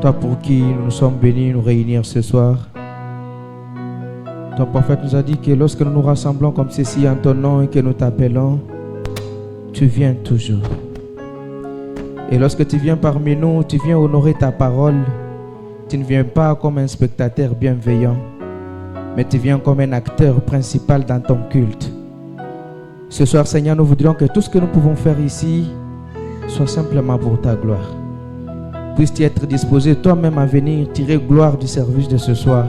Toi pour qui nous sommes bénis nous réunir ce soir. Ton prophète nous a dit que lorsque nous nous rassemblons comme ceci en ton nom et que nous t'appelons, tu viens toujours. Et lorsque tu viens parmi nous, tu viens honorer ta parole. Tu ne viens pas comme un spectateur bienveillant, mais tu viens comme un acteur principal dans ton culte. Ce soir, Seigneur, nous voudrions que tout ce que nous pouvons faire ici soit simplement pour ta gloire. Puisses-tu être disposé toi-même à venir tirer gloire du service de ce soir,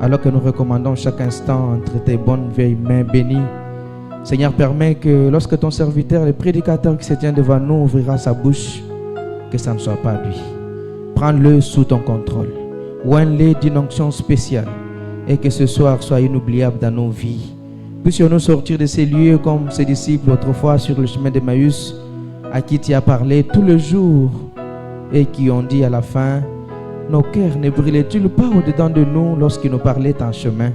alors que nous recommandons chaque instant entre tes bonnes vieilles mains bénies. Seigneur, permets que lorsque ton serviteur, le prédicateur qui se tient devant nous, ouvrira sa bouche, que ça ne soit pas lui. Prends-le sous ton contrôle. Oins-le d'une onction spéciale et que ce soir soit inoubliable dans nos vies. Puissions-nous sortir de ces lieux comme ces disciples autrefois sur le chemin d'Emmaüs, à qui tu as parlé tout le jour et qui ont dit à la fin: nos cœurs ne brillaient-ils pas au-dedans de nous lorsqu'ils nous parlaient en chemin?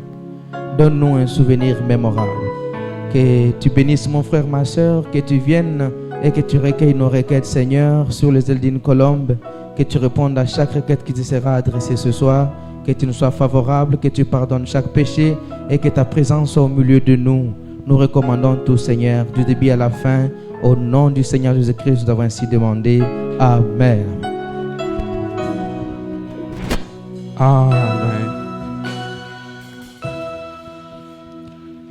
Donne-nous un souvenir mémorable. Que tu bénisses mon frère, ma soeur, que tu viennes et que tu recueilles nos requêtes, Seigneur, sur les ailes d'une colombe, que tu répondes à chaque requête qui te sera adressée ce soir, que tu nous sois favorable, que tu pardonnes chaque péché et que ta présence soit au milieu de nous. Nous recommandons tout, Seigneur, du début à la fin. Au nom du Seigneur Jésus-Christ, nous avons ainsi demandé. Amen. Amen.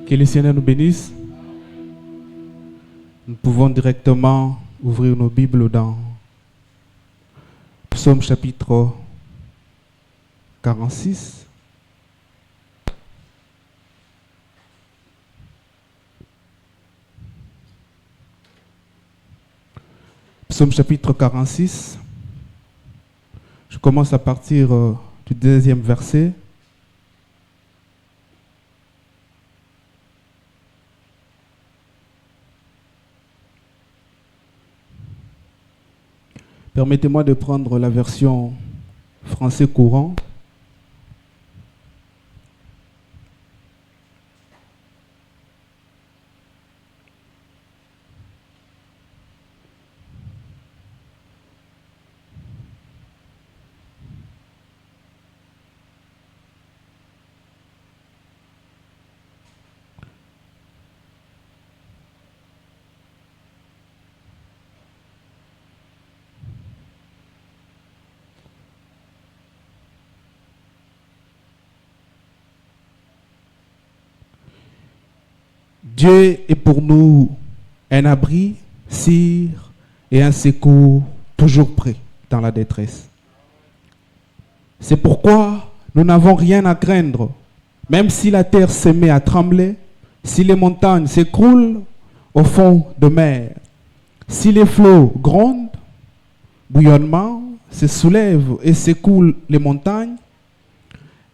Que le Seigneur nous bénisse. Nous pouvons directement ouvrir nos Bibles dans Psaume chapitre 46. Psaume chapitre 46. Je commence à partir du deuxième verset. Permettez-moi de prendre la version français courant. Dieu est pour nous un abri, cire et un secours toujours prêt dans la détresse. C'est pourquoi nous n'avons rien à craindre, même si la terre se met à trembler, si les montagnes s'écroulent au fond de mer, si les flots grondent, bouillonnement se soulève et s'écoule les montagnes,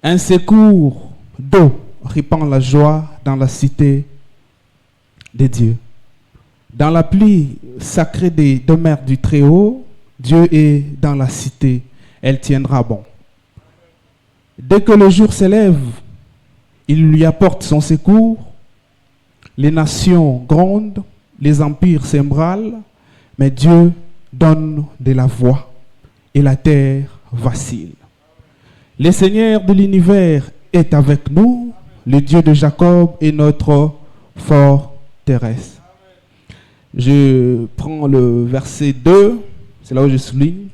un secours d'eau répand la joie dans la cité de Dieu. Dans la pluie sacrée des demeures du Très-Haut, Dieu est dans la cité, elle tiendra bon. Dès que le jour s'élève, il lui apporte son secours, les nations grondent, les empires s'ébranlent, mais Dieu donne de la voix et la terre vacille. Le Seigneur de l'univers est avec nous, le Dieu de Jacob est notre forteresse. Je prends le verset 2, c'est là où je souligne.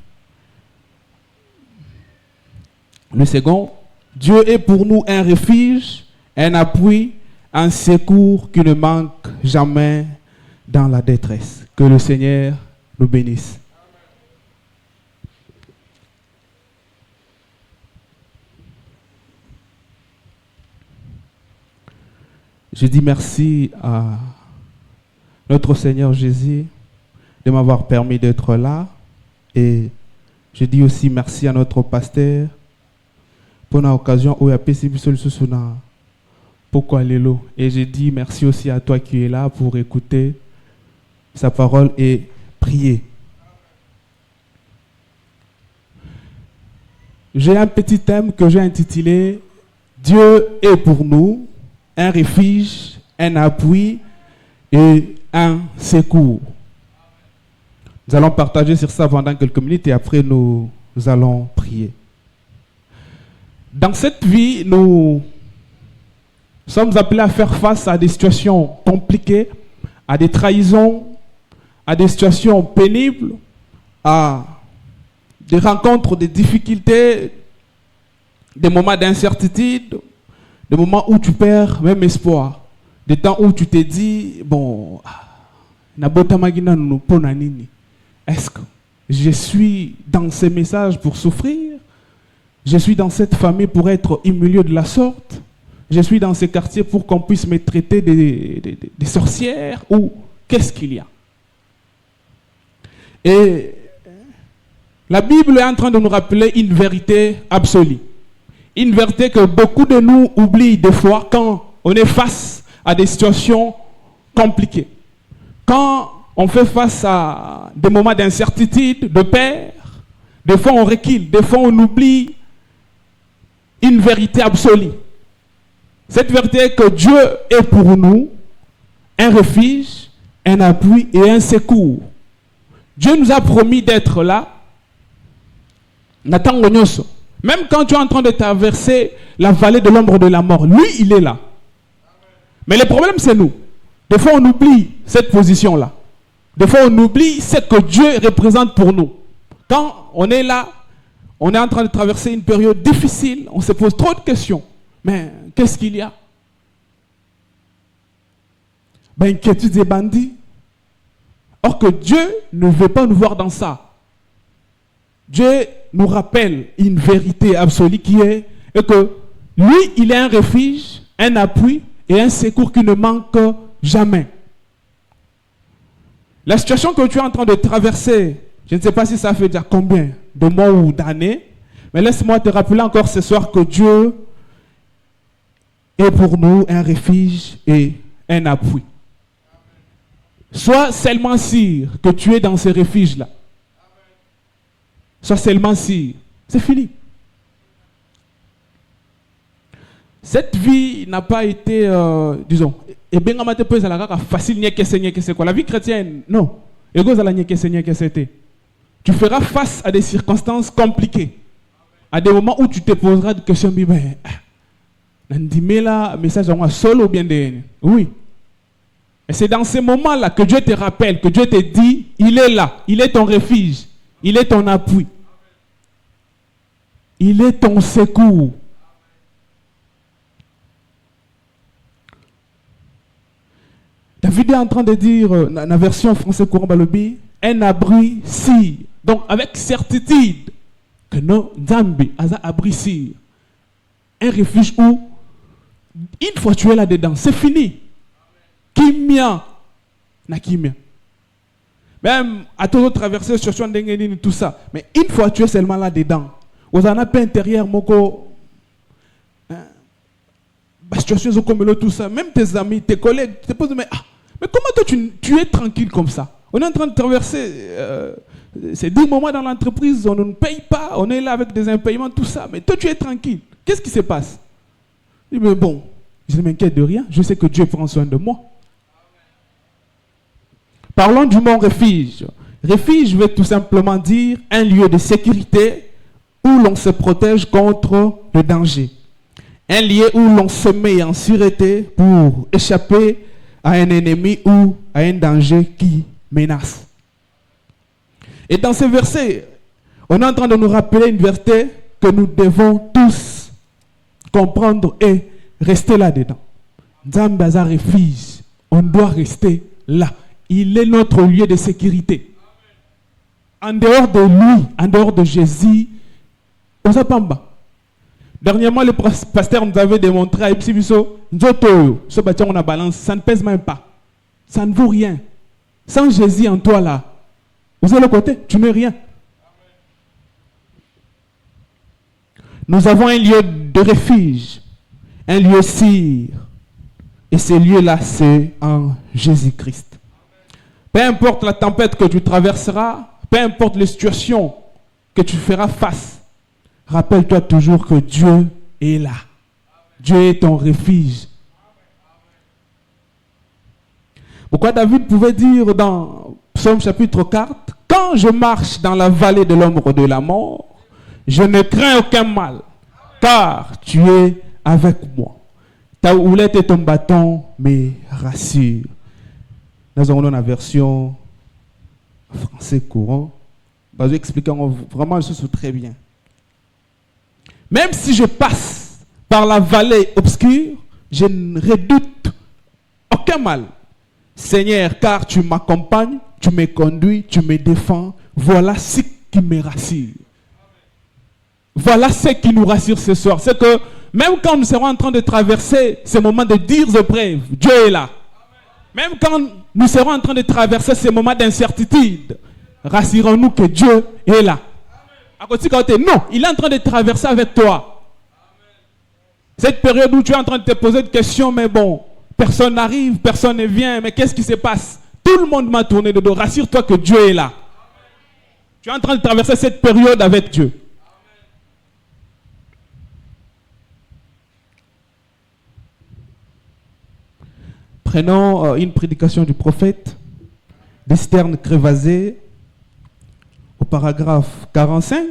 Le second, Dieu est pour nous un refuge, un appui, un secours qui ne manque jamais dans la détresse. Que le Seigneur nous bénisse. Je dis merci à notre Seigneur Jésus de m'avoir permis d'être là. Et je dis aussi merci à notre pasteur pour l'occasion où il a passé pourquoi l'élo. Et je dis merci aussi à toi qui es là pour écouter sa parole et prier. J'ai un petit thème que j'ai intitulé Dieu est pour nous un refuge, un appui et un secours. Nous allons partager sur ça pendant quelques minutes et après nous nous allons prier. Dans cette vie, nous sommes appelés à faire face à des situations compliquées, à des trahisons, à des situations pénibles, à des rencontres, des difficultés, des moments d'incertitude, des moments où tu perds même espoir, des temps où tu te dis, bon, est-ce que je suis dans ces messages pour souffrir? Je suis dans cette famille pour être humilié de la sorte? Je suis dans ces quartiers pour qu'on puisse me traiter des sorcières? Ou qu'est-ce qu'il y a? Et la Bible est en train de nous rappeler une vérité absolue. Une vérité que beaucoup de nous oublient des fois quand on est face à des situations compliquées. Quand on fait face à des moments d'incertitude, de peur, des fois on recule, des fois on oublie une vérité absolue. Cette vérité est que Dieu est pour nous un refuge, un appui et un secours. Dieu nous a promis d'être là. Même quand tu es en train de traverser la vallée de l'ombre de la mort, lui, il est là. Mais le problème, c'est nous. Des fois, on oublie cette position-là. Des fois, on oublie ce que Dieu représente pour nous. Quand on est là, on est en train de traverser une période difficile, on se pose trop de questions. Mais qu'est-ce qu'il y a? Ben, inquiétude des bandits. Or que Dieu ne veut pas nous voir dans ça. Dieu nous rappelle une vérité absolue qui est que lui, il est un refuge, un appui et un secours qui ne manque jamais. La situation que tu es en train de traverser, je ne sais pas si ça fait déjà combien de mois ou d'années, mais laisse-moi te rappeler encore ce soir que Dieu est pour nous un refuge et un appui. Sois seulement sûr que tu es dans ce refuge-là. Sois seulement sûr. C'est fini. Cette vie n'a pas été, disons, facile. La vie chrétienne, non. Tu feras face à des circonstances compliquées. À des moments où tu te poseras des questions. Message seul ou bien oui. Et c'est dans ces moments-là que Dieu te rappelle, que Dieu te dit, il est là, il est ton refuge, il est ton appui, il est ton secours. David est en train de dire, dans la version française courant balobi, un abri si. Donc avec certitude que non, Nzambe a un abri si. Un refuge où, une fois tu es là-dedans, c'est fini. Kimia, na kimia. Même à tout traverser situation d'engeni tout ça, mais une fois tu es seulement là-dedans, vous en avez pas intérieur moko. Situation comme tout ça, même tes amis, tes collègues te posent mais comment toi tu es tranquille comme ça? On est en train de traverser ces 10 moments dans l'entreprise, on ne paye pas, on est là avec des impayements, tout ça, mais toi tu es tranquille. Qu'est-ce qui se passe? Je dis mais bon, je ne m'inquiète de rien, je sais que Dieu prend soin de moi. Parlons du mot refuge. Refuge veut tout simplement dire un lieu de sécurité où l'on se protège contre le danger. Un lieu où l'on se met en sûreté pour échapper à un ennemi ou à un danger qui menace. Et dans ce verset, on est en train de nous rappeler une vérité que nous devons tous comprendre et rester là-dedans. Nzambe aza refuge, on doit rester là. Il est notre lieu de sécurité. En dehors de lui, en dehors de Jésus, on s'appamba. Dernièrement, le pasteur nous avait démontré à Ipsibiso, ce bâtiment on a balance, ça ne pèse même pas. Ça ne vaut rien. Sans Jésus en toi là, vous êtes le côté, tu n'es rien. Nous avons un lieu de refuge, un lieu sûr. Et ce lieu-là, c'est en Jésus-Christ. Peu importe la tempête que tu traverseras, peu importe les situations que tu feras face, rappelle-toi toujours que Dieu est là. Dieu est ton refuge. Pourquoi David pouvait dire dans Psaume chapitre 4, « Quand je marche dans la vallée de l'ombre de la mort, Je ne crains aucun mal, car tu es avec moi. Ta houlette et ton bâton me rassurent. Nous avons une version français courant. Je vais expliquer vraiment les choses très bien. Même si je passe par la vallée obscure, je ne redoute aucun mal. Seigneur, car tu m'accompagnes, tu me conduis, tu me défends. Voilà ce qui me rassure. Voilà ce qui nous rassure ce soir. C'est que même quand nous serons en train de traverser ces moments de dures épreuves, Dieu est là. Même quand nous serons en train de traverser ces moments d'incertitude, rassurons-nous que Dieu est là. À côté de non, il est en train de traverser avec toi. Cette période où tu es en train de te poser des questions, mais bon, personne n'arrive, personne ne vient, mais qu'est-ce qui se passe? Tout le monde m'a tourné de dos. Rassure-toi que Dieu est là. Tu es en train de traverser cette période avec Dieu. Prenons une prédication du prophète d'Esterne Crévazé au paragraphe 45.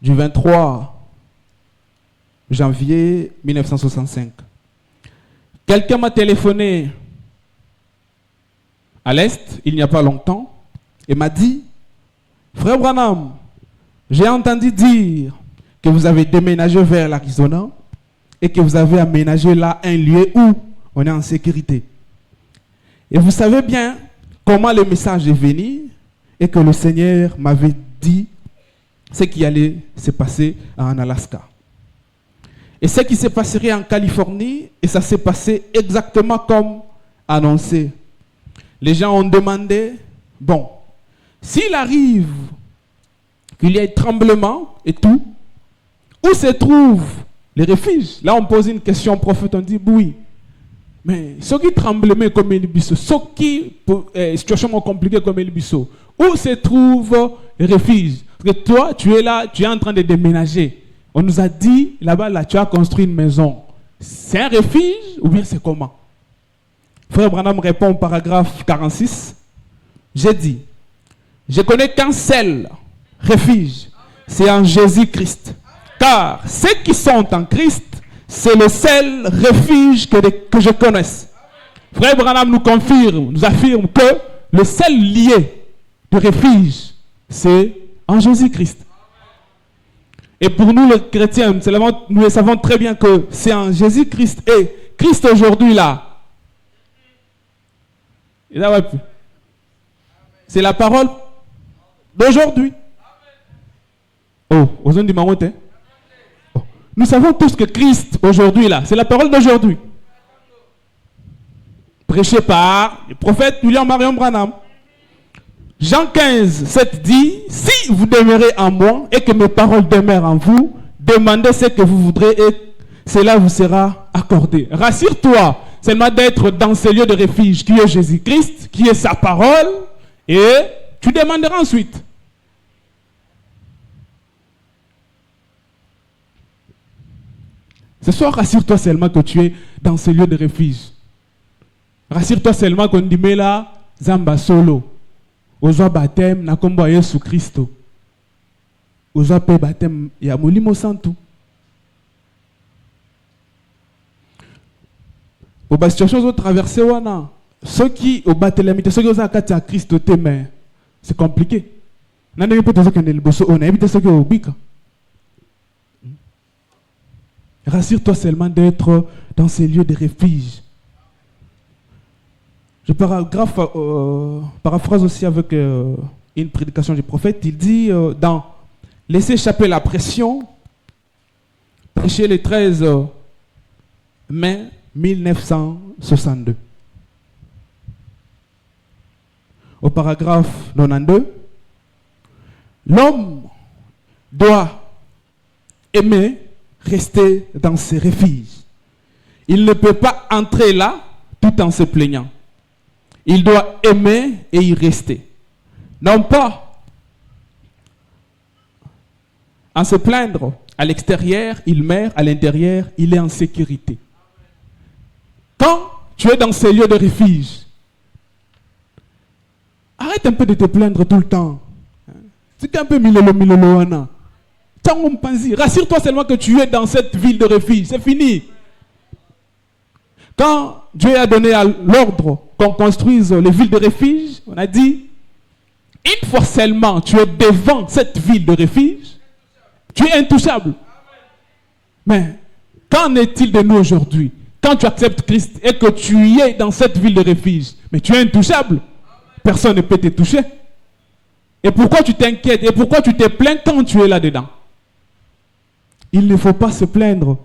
Du 23 janvier 1965. Quelqu'un m'a téléphoné à l'Est, il n'y a pas longtemps, et m'a dit, Frère Branham, j'ai entendu dire que vous avez déménagé vers l'Arizona et que vous avez aménagé là un lieu où on est en sécurité. Et vous savez bien comment le message est venu et que le Seigneur m'avait dit ce qui allait se passer en Alaska. Et ce qui se passerait en Californie, et ça s'est passé exactement comme annoncé. Les gens ont demandé, bon, s'il arrive qu'il y ait tremblement et tout, où se trouve les refuges? Là, on pose une question au prophète, on dit, oui, mais ce qui tremblement comme il biso, ce qui situation compliquée comme il biso, où se trouve les refuges? Parce que toi, tu es là, tu es en train de déménager. On nous a dit, là-bas, là, tu as construit une maison. C'est un refuge ou bien c'est comment? Frère Branham répond au paragraphe 46. J'ai dit, je connais qu'un seul refuge, c'est en Jésus-Christ. Car ceux qui sont en Christ, c'est le seul refuge que je connaisse. Frère Branham nous affirme que le seul lieu de refuge, c'est en Jésus-Christ. Et pour nous, les chrétiens, nous le savons très bien que c'est en Jésus-Christ. Et Christ aujourd'hui, là, c'est la parole d'aujourd'hui. Oh, nous savons tous que Christ aujourd'hui, là, c'est la parole d'aujourd'hui. Prêché par le prophète William Marion Branham. Jean 15, 7 dit, si vous demeurez en moi et que mes paroles demeurent en vous, demandez ce que vous voudrez et cela vous sera accordé. Rassure-toi seulement d'être dans ce lieu de refuge qui est Jésus-Christ, qui est sa parole, et tu demanderas ensuite. Ce soir, rassure-toi seulement que tu es dans ce lieu de refuge. Rassure-toi seulement qu'on dit, mais là, Zamba solo. Ozo baptême na kombo Yesu Christo. Ozo pe baptême ya Molimo Santo. Au bas situation zo traverser wana. Ceux qui au batelamite ceux qui oza kati ya Christo te mais c'est compliqué. Nande peut te que le bosso on évite ceux qui au bika. Rassure-toi seulement d'être dans ces lieux de refuge. Je paraphrase aussi avec une prédication du prophète. Il dit dans Laissez échapper la pression, prêché le 13 mai 1962. Au paragraphe 92, l'homme doit aimer rester dans ses refuges. Il ne peut pas entrer là tout en se plaignant. Il doit aimer et y rester. Non pas en se plaindre à l'extérieur, il meurt, à l'intérieur, il est en sécurité. Quand tu es dans ces lieux de refuge, Arrête un peu de te plaindre tout le temps. C'est un peu milolo. Rassure-toi seulement que tu es dans cette ville de refuge. C'est fini. Quand Dieu a donné l'ordre qu'on construise les villes de refuge, on a dit, une fois seulement tu es devant cette ville de refuge, tu es intouchable. Mais qu'en est-il de nous aujourd'hui? Quand tu acceptes Christ et que tu es dans cette ville de refuge, mais tu es intouchable. Personne ne peut te toucher. Et pourquoi tu t'inquiètes? Et pourquoi tu te plains quand tu es là-dedans? Il ne faut pas se plaindre,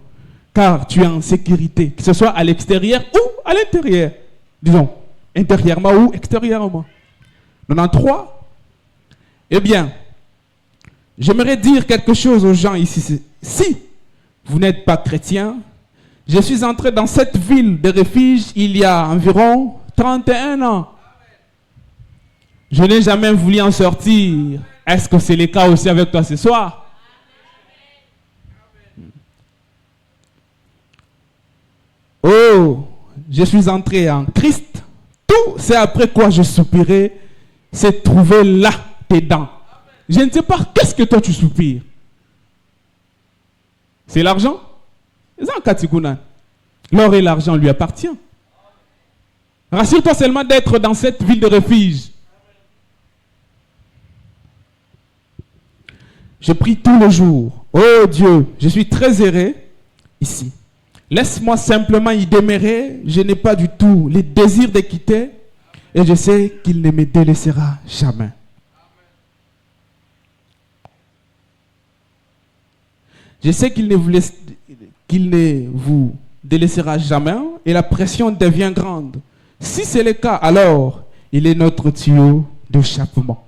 car tu es en sécurité, que ce soit à l'extérieur ou à l'intérieur. Disons, intérieurement ou extérieurement. 93. Eh bien, j'aimerais dire quelque chose aux gens ici. Si vous n'êtes pas chrétien, je suis entré dans cette ville de refuge il y a environ 31 ans. Je n'ai jamais voulu en sortir. Est-ce que c'est le cas aussi avec toi ce soir? Oh, je suis entré en Christ. Tout, c'est après quoi je soupirais, c'est trouver là dedans. Je ne sais pas qu'est-ce que toi tu soupires. C'est l'argent? L'or et l'argent lui appartient. Rassure-toi seulement d'être dans cette ville de refuge. Je prie tous les jours. Oh Dieu, je suis très heureux ici. Laisse-moi simplement y demeurer. Je n'ai pas du tout le désir de quitter. Et je sais qu'il ne me délaissera jamais. Je sais qu'il ne vous délaissera jamais. Et la pression devient grande. Si c'est le cas, alors il est notre tuyau d'échappement.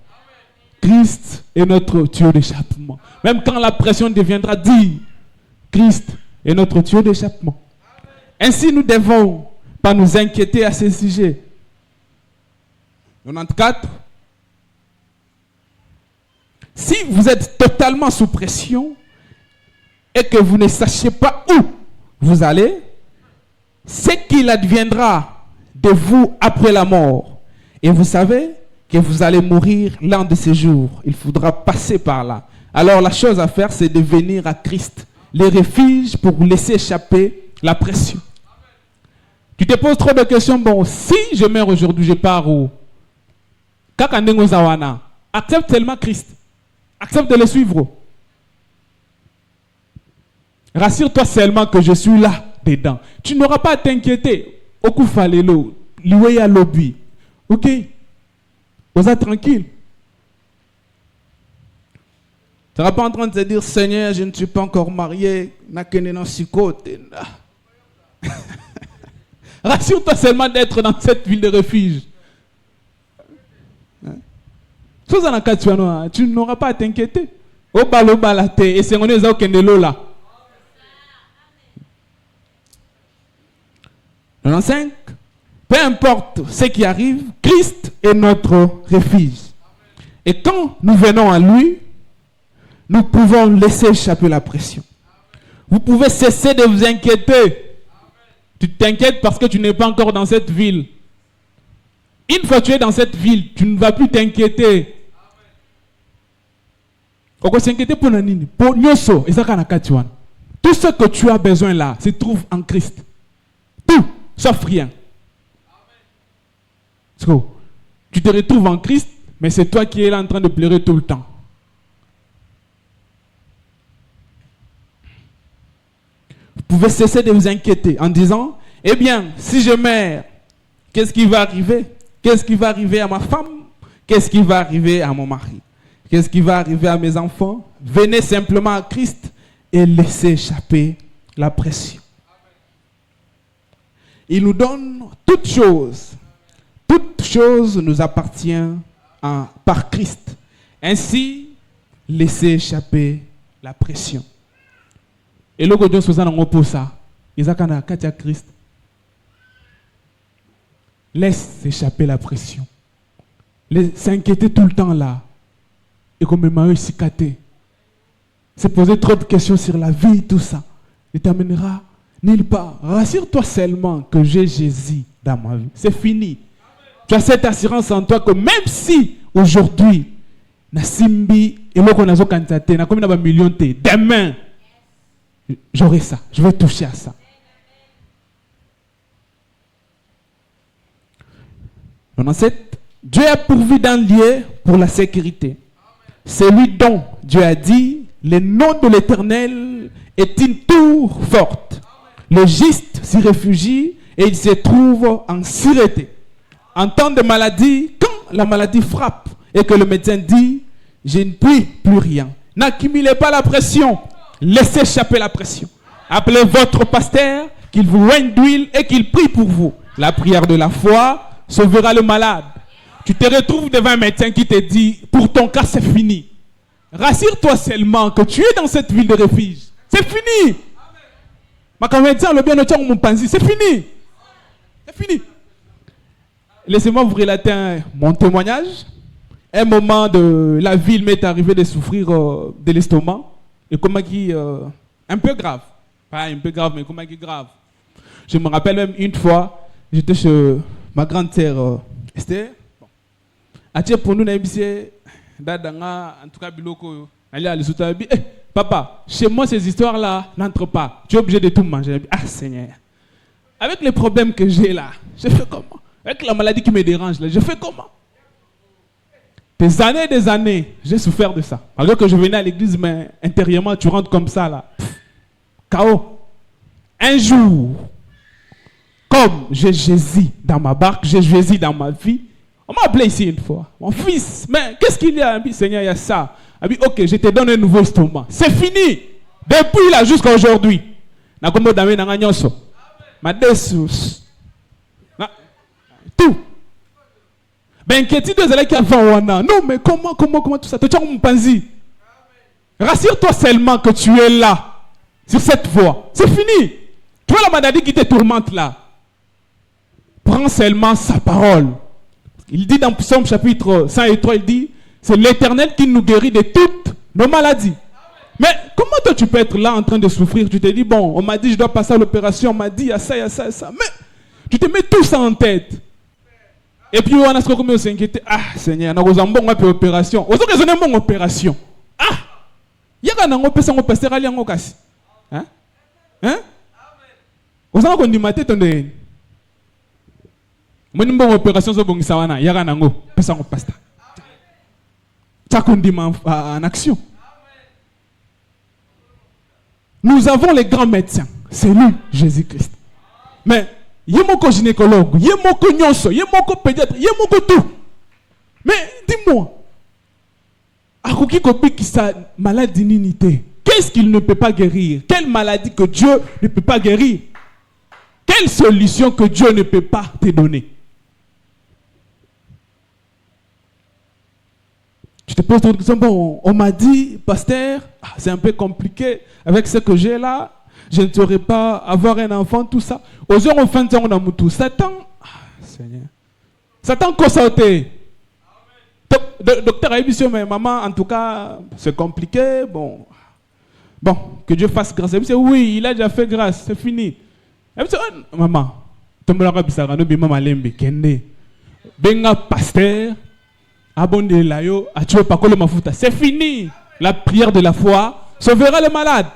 Christ est notre tuyau d'échappement. Même quand la pression deviendra, dis, Christ est notre tuyau d'échappement. Ainsi, nous ne devons pas nous inquiéter à ce sujet. 94. Si vous êtes totalement sous pression et que vous ne sachiez pas où vous allez, ce qu'il adviendra de vous après la mort. Et vous savez que vous allez mourir l'un de ces jours. Il faudra passer par là. Alors la chose à faire, c'est de venir à Christ, les refuges pour laisser échapper la pression. Tu te poses trop de questions. Bon, si je meurs aujourd'hui, je pars où? Accepte seulement Christ. Accepte de le suivre. Rassure-toi seulement que je suis là dedans. Tu n'auras pas à t'inquiéter. Okufalelo, liweya lobby. Ok? Vous êtes tranquille. Tu ne seras pas en train de te dire, Seigneur, je ne suis pas encore marié. Rassure-toi seulement d'être dans cette ville de refuge. Tu n'auras pas à t'inquiéter. Et c'est on est au Kendelo là. 95. Peu importe ce qui arrive, Christ est notre refuge. Et quand nous venons à lui, nous pouvons laisser échapper la pression. Vous pouvez cesser de vous inquiéter. Tu t'inquiètes parce que tu n'es pas encore dans cette ville. Une fois que tu es dans cette ville, tu ne vas plus t'inquiéter. Tout ce que tu as besoin là se trouve en Christ. Tout, sauf rien. Tu te retrouves en Christ, mais c'est toi qui es là en train de pleurer tout le temps. Vous pouvez cesser de vous inquiéter en disant, eh bien, si je meurs, qu'est-ce qui va arriver? Qu'est-ce qui va arriver à ma femme? Qu'est-ce qui va arriver à mon mari? Qu'est-ce qui va arriver à mes enfants? Venez simplement à Christ et laissez échapper la pression. Il nous donne toutes choses. Toute chose nous appartient par Christ. Ainsi, laissez échapper la pression. Et le Dieu soit en pour ça. Isakana Katia Christ. Laisse échapper la pression. S'inquiéter tout le temps là. Et comme même cicaté. Se poser trop de questions sur la vie, tout ça. Ne t'amènera nulle part. Rassure-toi seulement que j'ai Jésus dans ma vie. C'est fini. Tu as cette assurance en toi que même si aujourd'hui, na simbi eloko nazo kantate na komi na ba million te, demain j'aurai ça, je vais toucher à ça. Dans cette, Dieu a pourvu d'un lieu pour la sécurité. C'est lui dont Dieu a dit, le nom de l'Éternel est une tour forte. Le juste s'y réfugie et il se trouve en sûreté. En temps de maladie, quand la maladie frappe et que le médecin dit, je ne puis plus rien. N'accumulez pas la pression. Laissez échapper la pression. Appelez votre pasteur, qu'il vous oigne d'huile et qu'il prie pour vous. La prière de la foi sauvera le malade. Tu te retrouves devant un médecin qui te dit, pour ton cas c'est fini. Rassure-toi seulement que tu es dans cette ville de refuge. C'est fini. C'est fini. C'est fini. Laissez-moi vous relater mon témoignage. Un moment de la ville m'est arrivé de souffrir de l'estomac. Et comment qui un peu grave. Pas un peu grave, mais comment qui grave. Je me rappelle même une fois, j'étais chez ma grande sœur Esther. Bon. Pour nous, en tout cas, biloko, papa, chez moi, ces histoires-là n'entrent pas. Tu es obligé de tout manger. Ah, Seigneur. Avec les problèmes que j'ai là, je fais comment? Avec la maladie qui me dérange là, je fais comment? Des années, j'ai souffert de ça. Alors que je venais à l'église, mais intérieurement, tu rentres comme ça là. Chaos. Un jour, comme j'ai Jésus dans ma barque, j'ai Jésus dans ma vie, on m'a appelé ici une fois. Mon fils, mais qu'est-ce qu'il y a? Seigneur, il y a ça. Il dit, ok, je te donne un nouveau estomac. C'est fini. Depuis là jusqu'à aujourd'hui. Tout. Ben, inquiétude de qui avant non, mais comment tout ça? Rassure-toi seulement que tu es là, sur cette voie. C'est fini. Tu vois la maladie qui te tourmente là. Prends seulement sa parole. Il dit dans Psaume chapitre 103, il dit, c'est l'Éternel qui nous guérit de toutes nos maladies. Mais comment toi tu peux être là en train de souffrir? Tu te dis, bon, on m'a dit je dois passer à l'opération, on m'a dit il y a ça, il y a ça, il y a ça. Mais tu te mets tout ça en tête. Et puis on a ce qu'on s'inquiéter. Ah, Seigneur, on a une bonne opération. On a une bonne opération. Ah, il y a un opération, on peut se rallier en occasion. Hein? Hein? On a une opération. Mon bonne opération, c'est bon, ça va. Il y a un ango, personne ne passe. Ça qu'on dit en action. Nous avons les grands médecins. C'est lui, Jésus-Christ. Mais il y a mon gynécologue, il y a mon nyonso, il y a mon pédiatre, il y a mon tout. Mais dis-moi, à qui sa maladie d'inunité, qu'est-ce qu'il ne peut pas guérir? Quelle maladie que Dieu ne peut pas guérir? Quelle solution que Dieu ne peut pas te donner? Tu te poses une question, bon, on m'a dit, pasteur, c'est un peu compliqué avec ce que j'ai là, je ne saurais pas avoir un enfant, tout ça. Aux heures au fin de temps, on a tout. Satan, Seigneur. Satan, quoi ça été? Docteur a dit, mais maman, en tout cas, c'est compliqué, bon, que Dieu fasse grâce. Elle dit, oui, il a déjà fait grâce, c'est fini. Elle dit, oh, maman, tu me l'as dit, maman, lembe, kende, benga pasteur, abonde layo, atué pas le mafuta. C'est fini. La prière de la foi sauvera les malades.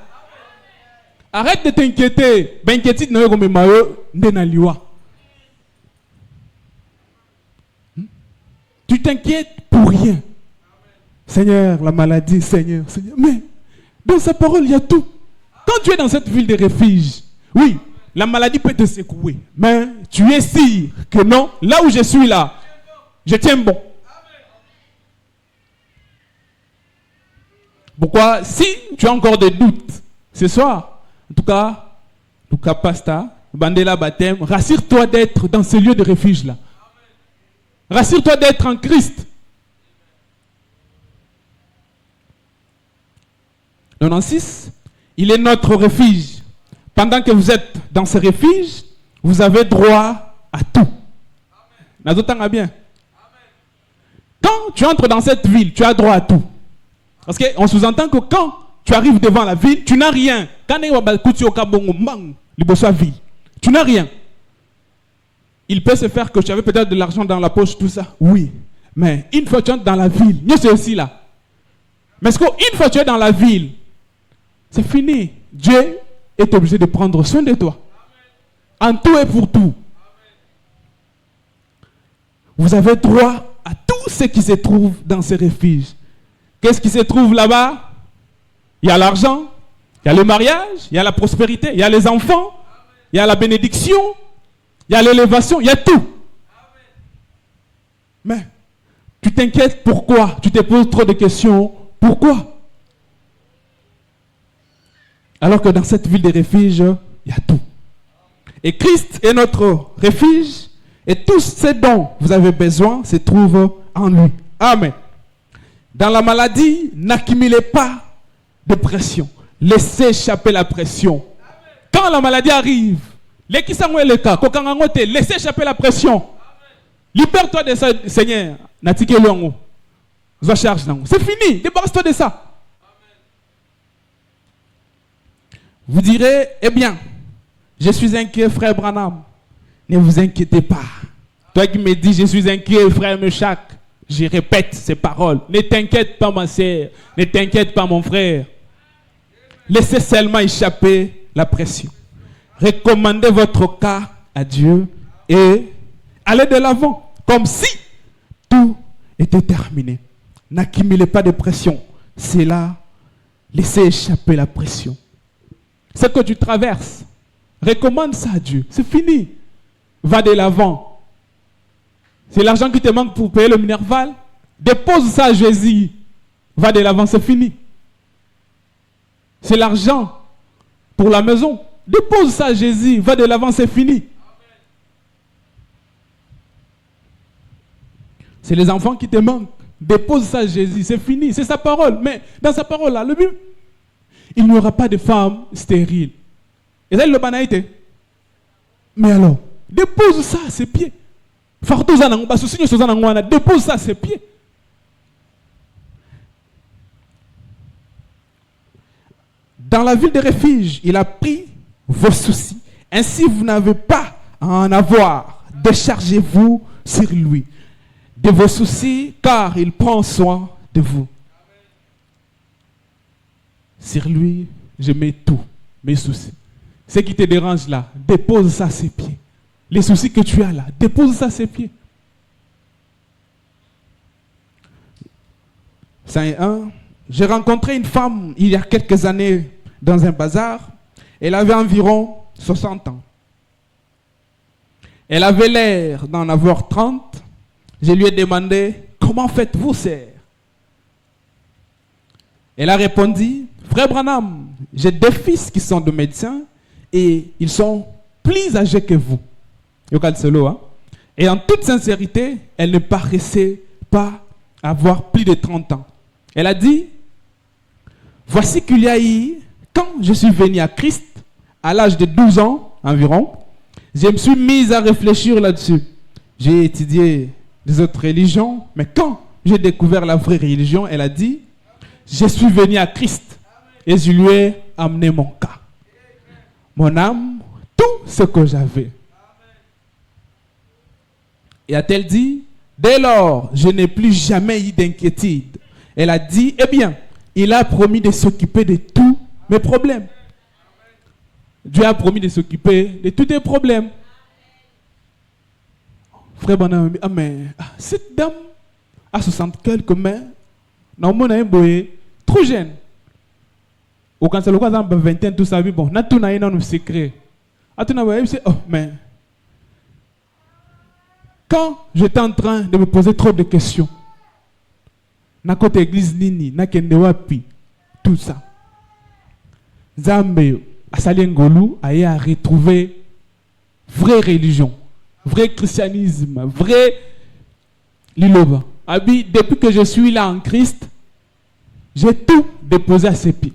Arrête de t'inquiéter. Ben inquiétude na yo comme mayo ndena liwa. Tu t'inquiètes pour rien. Seigneur, la maladie, Seigneur. Mais dans sa parole, il y a tout. Quand tu es dans cette ville de refuge, oui, la maladie peut te secouer. Mais tu es sûr que non, là où je suis là, je tiens bon. Pourquoi? Si tu as encore des doutes, ce soir, en tout cas, Luka Pasta, Bandela Baptême, rassure-toi d'être dans ce lieu de refuge-là. Rassure-toi d'être en Christ. 96, il est notre refuge. Pendant que vous êtes dans ce refuge, vous avez droit à tout. Nazotanga bien. Quand tu entres dans cette ville, tu as droit à tout. Parce qu'on sous-entend que quand tu arrives devant la ville, tu n'as rien. Tu n'as rien. il peut se faire que tu avais peut-être de l'argent dans la poche, tout ça. Oui. Mais une fois que tu entres dans la ville, Dieu c'est aussi là. Mais une fois que tu es dans la ville, c'est fini. Dieu est obligé de prendre soin de toi. En tout et pour tout. Vous avez droit à tout ce qui se trouve dans ces refuges. Qu'est-ce qui se trouve là-bas? Il y a l'argent, il y a le mariage, il y a la prospérité, il y a les enfants, il y a la bénédiction, il y a l'élévation, il y a tout. Mais tu t'inquiètes pourquoi? Tu te poses trop de questions. Pourquoi? Alors que dans cette ville de refuge, il y a tout. Et Christ est notre refuge. Et tout ce dont vous avez besoin se trouve en lui. Amen. Dans la maladie, n'accumulez pas de pression. Laissez échapper la pression. Quand la maladie arrive, laissez échapper la pression. Libère-toi de ça, Seigneur. C'est fini. Débarrasse-toi de ça. Vous direz, eh bien, je suis inquiet, frère Branham. Ne vous inquiétez pas. Toi qui me dis, je suis inquiet, frère Meshach. Je répète ces paroles. Ne t'inquiète pas, ma sœur. Ne t'inquiète pas, mon frère. Laissez seulement échapper la pression. Recommandez votre cas à Dieu et allez de l'avant. Comme si tout était terminé. N'accumulez pas de pression. C'est là, laissez échapper la pression. Ce que tu traverses, recommande ça à Dieu. C'est fini. Va de l'avant. C'est l'argent qui te manque pour payer le minerval. Dépose ça à Jésus. Va de l'avant, c'est fini. C'est l'argent pour la maison. Dépose ça à Jésus. Va de l'avant, c'est fini. C'est les enfants qui te manquent. Dépose ça à Jésus, c'est fini. C'est sa parole. Mais dans sa parole là, le Bible, il n'y aura pas de femme stérile. Et ça, il le banalité. Mais alors, dépose ça à ses pieds. Dépose ça à ses pieds. Dans la ville de refuge, il a pris vos soucis. Ainsi, vous n'avez pas à en avoir. Déchargez-vous sur lui de vos soucis, car il prend soin de vous. Sur lui, je mets tout, mes soucis. Ce qui te dérange là, dépose ça à ses pieds. Les soucis que tu as là, dépose ça à ses pieds. 5.1. J'ai rencontré une femme il y a quelques années dans un bazar. Elle avait environ 60 ans. Elle avait l'air d'en avoir 30. Je lui ai demandé, comment faites-vous, sœur? Elle a répondu, frère Branham, j'ai 2 fils qui sont de médecins et ils sont plus âgés que vous. Et en toute sincérité, elle ne paraissait pas avoir plus de 30 ans. Elle a dit, voici qu'il y a eu, quand je suis venu à Christ, à l'âge de 12 ans environ, je me suis mise à réfléchir là-dessus. J'ai étudié les autres religions, mais quand j'ai découvert la vraie religion, elle a dit, je suis venu à Christ et je lui ai amené mon cas, mon âme, tout ce que j'avais. Et a-t-elle dit, dès lors, je n'ai plus jamais eu d'inquiétude. Elle a dit, eh bien, il a promis de s'occuper de tous mes problèmes. Dieu a promis de s'occuper de tous tes problèmes. Frère Bonham, amen. Cette dame a 60 quelques mains. Non, mon ami, trop jeune. Au quand c'est le cas, 21, tout ça, bon, n'a tout n'a pas de secret. Oh, mais quand j'étais en train de me poser trop de questions, na côté église nini, na kende wapi, tout ça. Zambe, Asali Ngolu a retrouvé vraie religion, vrai christianisme, vrai liloba. Abi, depuis que je suis là en Christ, j'ai tout déposé à ses pieds.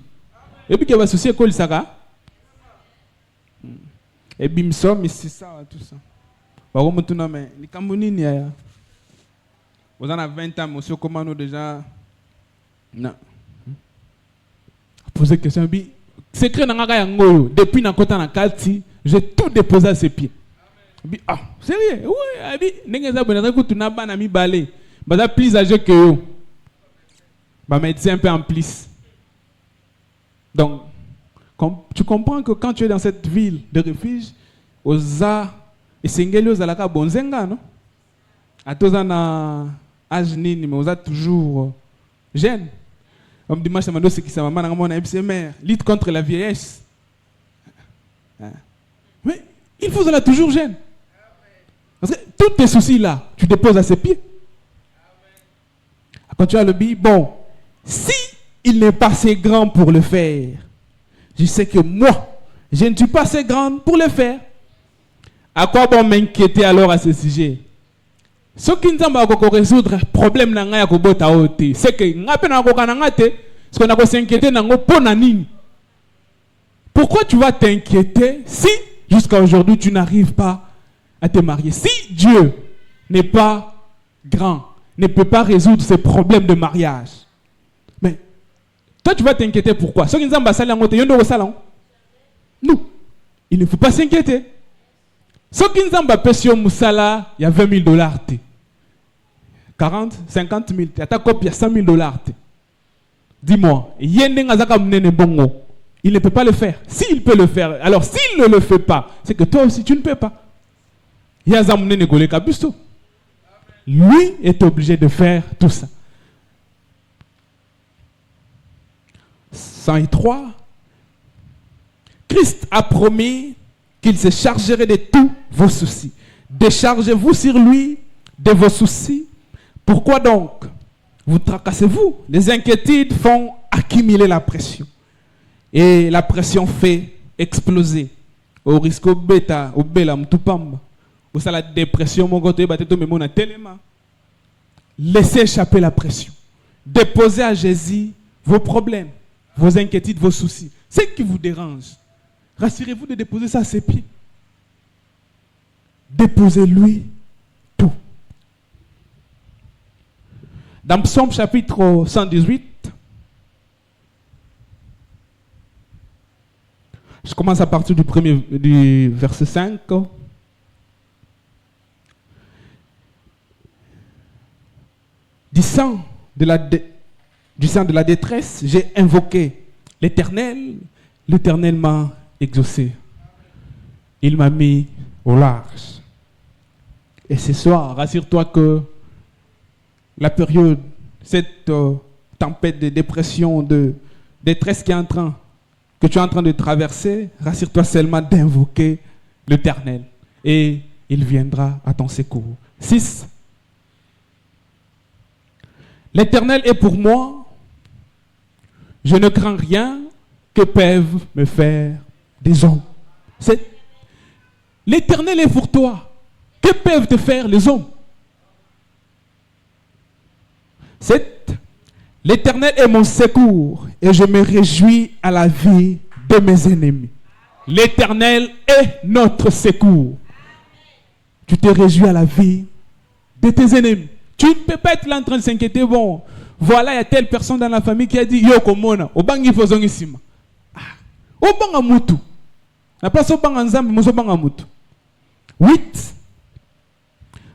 Et puis qu'il y a un souci, quoi, il s'aga? Et puis, mais c'est ça, tout ça. Vous en avez 20 ans, monsieur, comment nous déjà. Non. Poser question, secret n'a depuis n'a kota na kalti, j'ai tout déposé à ses pieds. Ah, sérieux? Oui, n'est-ce pas tu n'as pas ami balé. Bah, plus âgé que eux. Bah, médecin un peu en plus. Donc, tu comprends que quand tu es dans cette ville de refuge, Oza et Sengeli Ozalaka Bonzenga, non? À tous en âge nini, mais Oza toujours jeune. Comme dimanche, ça m'a dit que sa maman a mon mère, lutte contre la vieillesse. Mais il faut être toujours jeune. Parce que tous tes soucis là, tu déposes à ses pieds. Quand tu as le billet, bon, si il n'est pas assez grand pour le faire, je sais que moi, je ne suis pas assez grande pour le faire. À quoi bon m'inquiéter alors à ce sujet? Ce qui nous a résoudre le problème, c'est que nous avons s'inquiéter. Pourquoi tu vas t'inquiéter si jusqu'à aujourd'hui tu n'arrives pas à te marier? Si Dieu n'est pas grand, ne peut pas résoudre ces problèmes de mariage, mais toi tu vas t'inquiéter pourquoi? Nous, il ne faut pas s'inquiéter. Ce qui nous a payé au Moussala, il y a $20 000. 40, 50 000, tu as ta copie à $100 000. Dis-moi, il ne peut pas le faire. S'il peut le faire, alors s'il ne le fait pas, c'est que toi aussi tu ne peux pas. Lui est obligé de faire tout ça. 103. Christ a promis qu'il se chargerait de tous vos soucis. Déchargez-vous sur lui de vos soucis. Pourquoi donc vous tracassez-vous? Les inquiétudes font accumuler la pression. Et la pression fait exploser. Au risque bêta, au bela mtupamba. Ou ça la dépression, mon côté, laissez échapper la pression. Déposez à Jésus vos problèmes, vos inquiétudes, vos soucis. Ce qui vous dérange, rassurez-vous de déposer ça à ses pieds. Déposez-lui tout. Dans Psaume chapitre 118, je commence à partir du verset 5. Du sang de la détresse, j'ai invoqué l'Éternel. L'Éternel m'a exaucé. Il m'a mis au large. Et ce soir, rassure-toi que la période, cette tempête de dépression, de détresse que tu es en train de traverser, rassure-toi seulement d'invoquer l'Éternel. Et il viendra à ton secours. 6. L'Éternel est pour moi. Je ne crains rien que peuvent me faire des hommes. L'Éternel est pour toi. Que peuvent te faire les hommes? 7. L'Éternel est mon secours et je me réjouis à la vie de mes ennemis. L'Éternel est notre secours. Tu te réjouis à la vie de tes ennemis. Tu ne peux pas être là en train de s'inquiéter. Bon, voilà, il y a telle personne dans la famille qui a dit Yo komona, obangi fozongisima. Obanga mutu. La place obanga nzambi, mozo banga mutu. 8.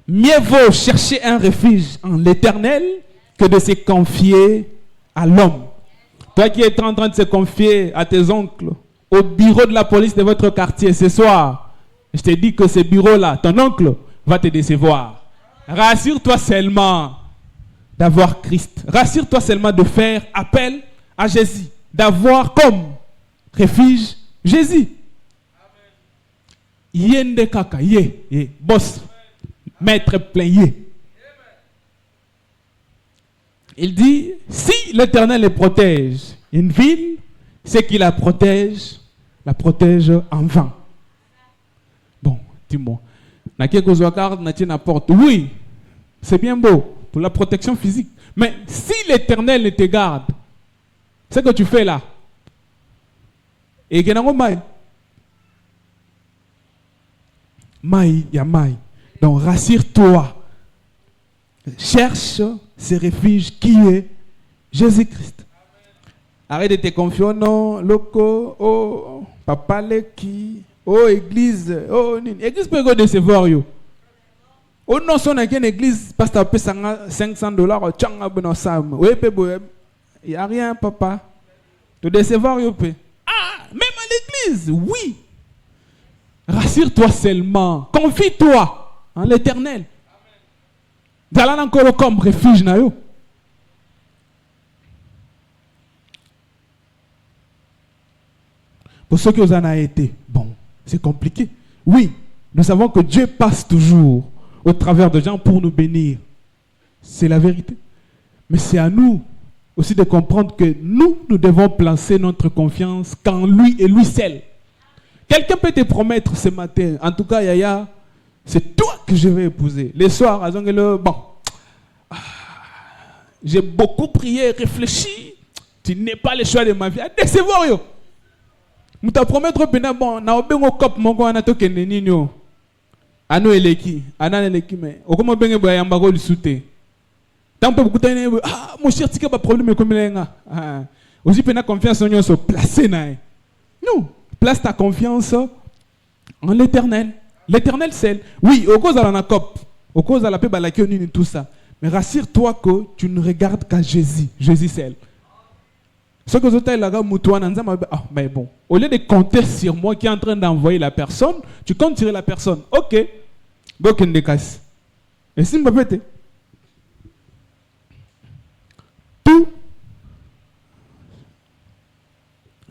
Mieux vaut chercher un refuge en l'Éternel que de se confier à l'homme. Toi qui es en train de se confier à tes oncles, au bureau de la police de votre quartier ce soir, je te dis que ce bureau-là, ton oncle va te décevoir. Rassure-toi seulement d'avoir Christ. Rassure-toi seulement de faire appel à Jésus. D'avoir comme refuge Jésus. Yende kaka, boss, maître plein, Il dit, si l'Éternel les protège, une ville, c'est qu'il la protège en vain. Bon, dis-moi. Oui, c'est bien beau pour la protection physique. Mais si l'Éternel te garde, ce que tu fais là, et Maï, ya maï. Donc rassure-toi. Cherche ce refuge qui est Jésus-Christ. Arrête de te confier non, loco, oh, papa leki, Oh, église. Oh, église peut go décevoir yo. Oh non, son a une église, pasteur paie $500, tchanga bon sam. Oui, il n'y a rien, papa. De décevoir yo pe. Ah, même à l'église, oui. Rassure-toi seulement. Confie-toi en l'Éternel. D'aller encore comme refuge na yo. Pour ceux qui en ont été, bon, c'est compliqué. Oui, nous savons que Dieu passe toujours au travers de gens pour nous bénir. C'est la vérité. Mais c'est à nous aussi de comprendre que nous devons placer notre confiance qu'en lui et lui seul. Quelqu'un peut te promettre ce matin, en tout cas, Yaya, c'est toi que je vais épouser. Les soirs, bon, j'ai beaucoup prié, réfléchi. Tu n'es pas le choix de ma vie. Décevoir yo. Nous te promettre que bon, na obengo cop mongo anato kende ninyo. Ano eleki, ana eleki mais okoma benge boya mbako lisute. Tant peu beaucoup tane ah mon cher tika ba problème comme lenga. Ah. Aussi pena confiance en nous se placer na. Non, place ta confiance en l'Éternel. L'Éternel seul. Oui, au cause à la cop, au cause à la paix balaki nini tout ça. Mais rassure-toi que tu ne regardes qu'à Jésus, Jésus seul. Ce que mais bon, au lieu de compter sur moi qui est en train d'envoyer la personne, tu comptes sur la personne. Ok. Et si tout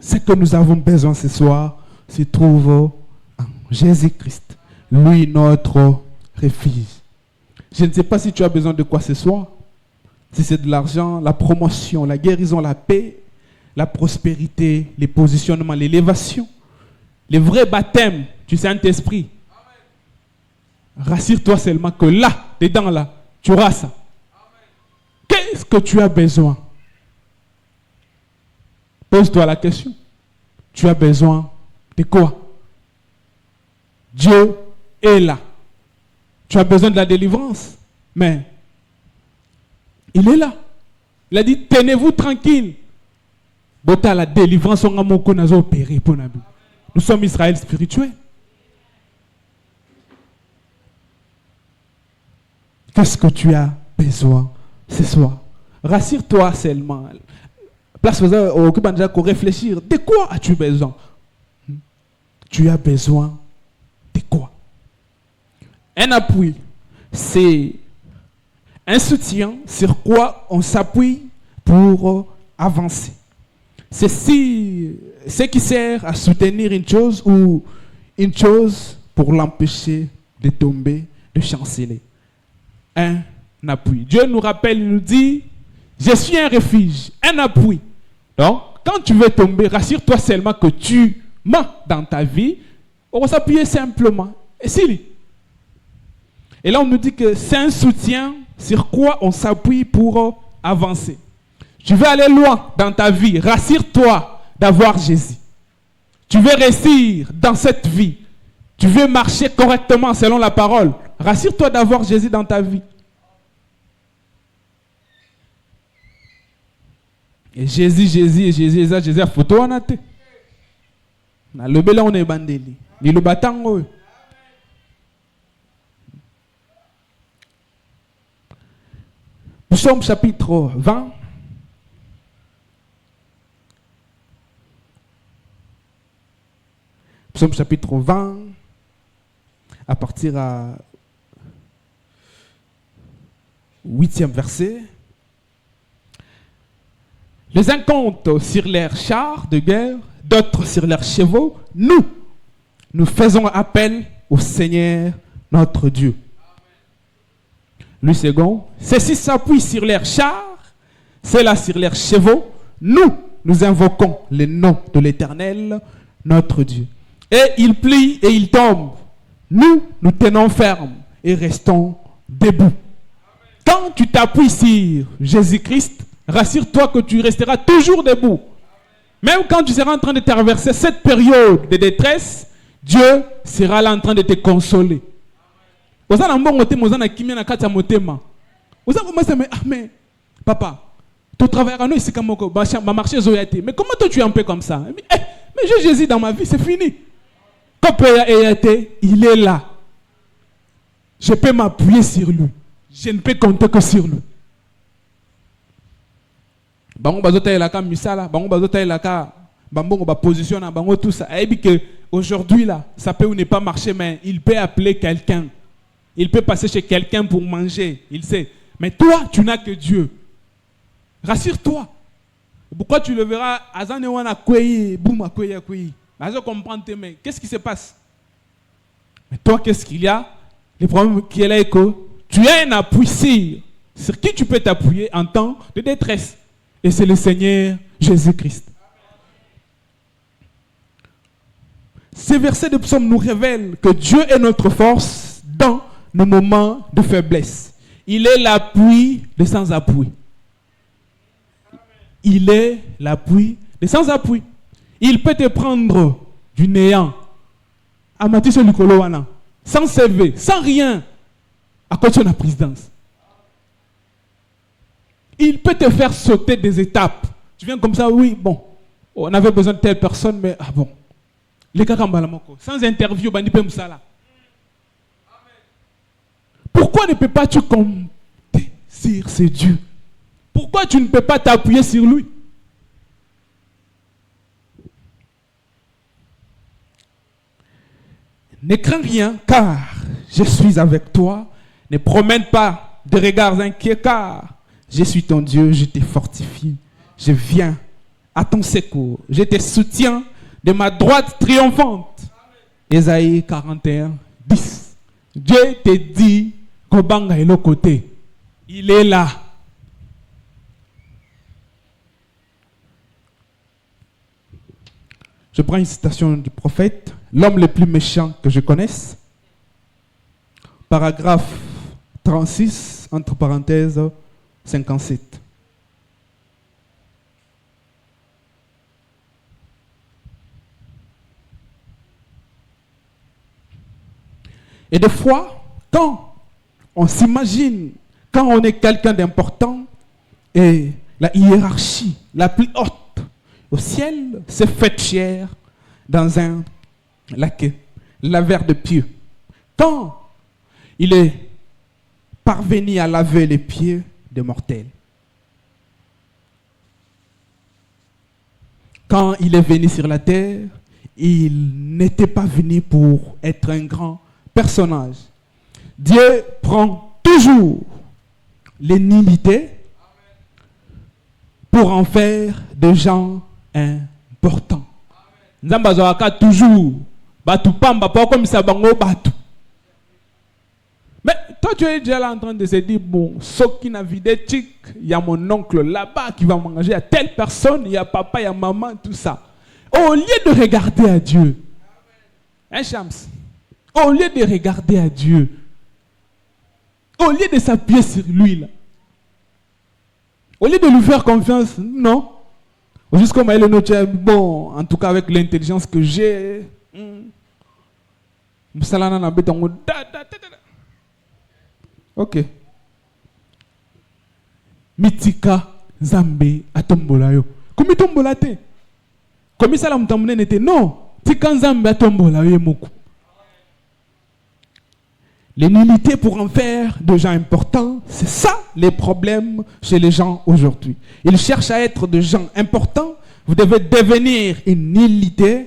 ce que nous avons besoin ce soir se trouve en Jésus-Christ, lui notre refuge. Je ne sais pas si tu as besoin de quoi ce soir. Si c'est de l'argent, la promotion, la guérison, la paix, la prospérité, les positionnements, l'élévation, le vrai baptême du Saint-Esprit. Rassure-toi seulement que là, dedans là, tu auras ça. Qu'est-ce que tu as besoin? Pose-toi la question. Tu as besoin de quoi? Dieu est là. Tu as besoin de la délivrance, mais il est là. Il a dit, tenez-vous tranquille. Bota la délivrance, on a opéré pour nous. Nous sommes Israël spirituel. Qu'est-ce que tu as besoin ce soir? Rassure-toi seulement. Place au réfléchir. De quoi as-tu besoin? Tu as besoin de quoi? Un appui, c'est un soutien sur quoi on s'appuie pour avancer. C'est ce qui sert à soutenir une chose ou une chose pour l'empêcher de tomber, de chanceler. Un appui. Dieu nous rappelle, il nous dit, je suis un refuge, un appui. Donc, quand tu veux tomber, rassure-toi seulement que tu m'as dans ta vie, on va s'appuyer simplement. Et si. Et là, on nous dit que c'est un soutien sur quoi on s'appuie pour avancer. Tu veux aller loin dans ta vie, rassure-toi d'avoir Jésus. Tu veux réussir dans cette vie. Tu veux marcher correctement selon la parole. Rassure-toi d'avoir Jésus dans ta vie. Et Jésus a photo en athée. Na lobela on est bandeli. Ni le batango. Psaume chapitre 20. Psaume chapitre 20, à partir à 8e verset. Les uns comptent sur leurs chars de guerre, d'autres sur leurs chevaux. Nous faisons appel au Seigneur notre Dieu. Le second, ceux-ci s'appuient sur leurs chars, ceux-là sur leurs chevaux. Nous invoquons le nom de l'Éternel, notre Dieu. Et il plie et il tombe. Nous tenons ferme et restons debout. Quand tu t'appuies sur Jésus-Christ, rassure-toi que tu resteras toujours debout. Même quand tu seras en train de traverser cette période de détresse, Dieu sera là en train de te consoler. Mais papa, tu travailles à nous ici comme marché. Mais comment toi tu es un peu comme ça? Mais j'ai Jésus dans ma vie, c'est fini. Il est là. Je peux m'appuyer sur lui. Je ne peux compter que sur lui. Bango bazota elaka misala, bango bazota elaka, bango ba position na bango tout ça. Et puis que aujourd'hui là, ça peut ou ne pas marcher, mais il peut appeler quelqu'un. Il peut passer chez quelqu'un pour manger. Il sait. Mais toi, tu n'as que Dieu. Rassure-toi. Pourquoi tu le verras? Azane wana kwei, boum kwei. Je comprends tes mains. Qu'est-ce qui se passe? Mais toi, qu'est-ce qu'il y a? Le problème qui est là est que tu as un appui sur qui tu peux t'appuyer en temps de détresse. Et c'est le Seigneur Jésus-Christ. Ces versets de psaume nous révèlent que Dieu est notre force dans nos moments de faiblesse. Il est l'appui des sans-appui. Il est l'appui des sans-appui. Il peut te prendre du néant à Matisse Lukolowana, sans CV, sans rien, à cause de la présidence. Il peut te faire sauter des étapes. Tu viens comme ça, oui, bon, on avait besoin de telle personne, mais ah bon. Les cas sans interview, pourquoi ne peux pas tu compter sur ce Dieu? Pourquoi tu ne peux pas t'appuyer sur lui? Ne crains rien, car je suis avec toi. Ne promène pas de regards inquiets, car je suis ton Dieu, je te fortifie. Je viens à ton secours. Je te soutiens de ma droite triomphante. Ésaïe 41, 10. Dieu te dit qu'Obanga est l'autre côté. Il est là. Je prends une citation du prophète, l'homme le plus méchant que je connaisse. Paragraphe 36, entre parenthèses, 57. Et des fois, quand on s'imagine, quand on est quelqu'un d'important, et la hiérarchie la plus haute au ciel se fait chair dans un laquais, laveur de pieds. Quand il est parvenu à laver les pieds des mortels. Quand il est venu sur la terre, il n'était pas venu pour être un grand personnage. Dieu prend toujours les nullités pour en faire des gens importants. Nzamba zawaka toujours batu pamba pas comme ça bango batu. Mais toi tu es déjà là en train de se dire bon, ce qui n'a vidé chic, il y a mon oncle là-bas qui va manger, il y a telle personne, il y a papa, il y a maman, tout ça. Au lieu de regarder à Dieu, hein Shams, au lieu de regarder à Dieu, au lieu de s'appuyer sur lui là, au lieu de lui faire confiance, non. Jusqu'au maïle noté, bon, en tout cas avec l'intelligence que j'ai, ok. Mitika Zambe atombola yo. Komi tombola te. Komi sala mutamune nete non. Tika Zambe atombola yo moku. Les nullités pour en faire de gens importants, c'est ça les problèmes chez les gens aujourd'hui. Ils cherchent à être de gens importants. Vous devez devenir une nullité.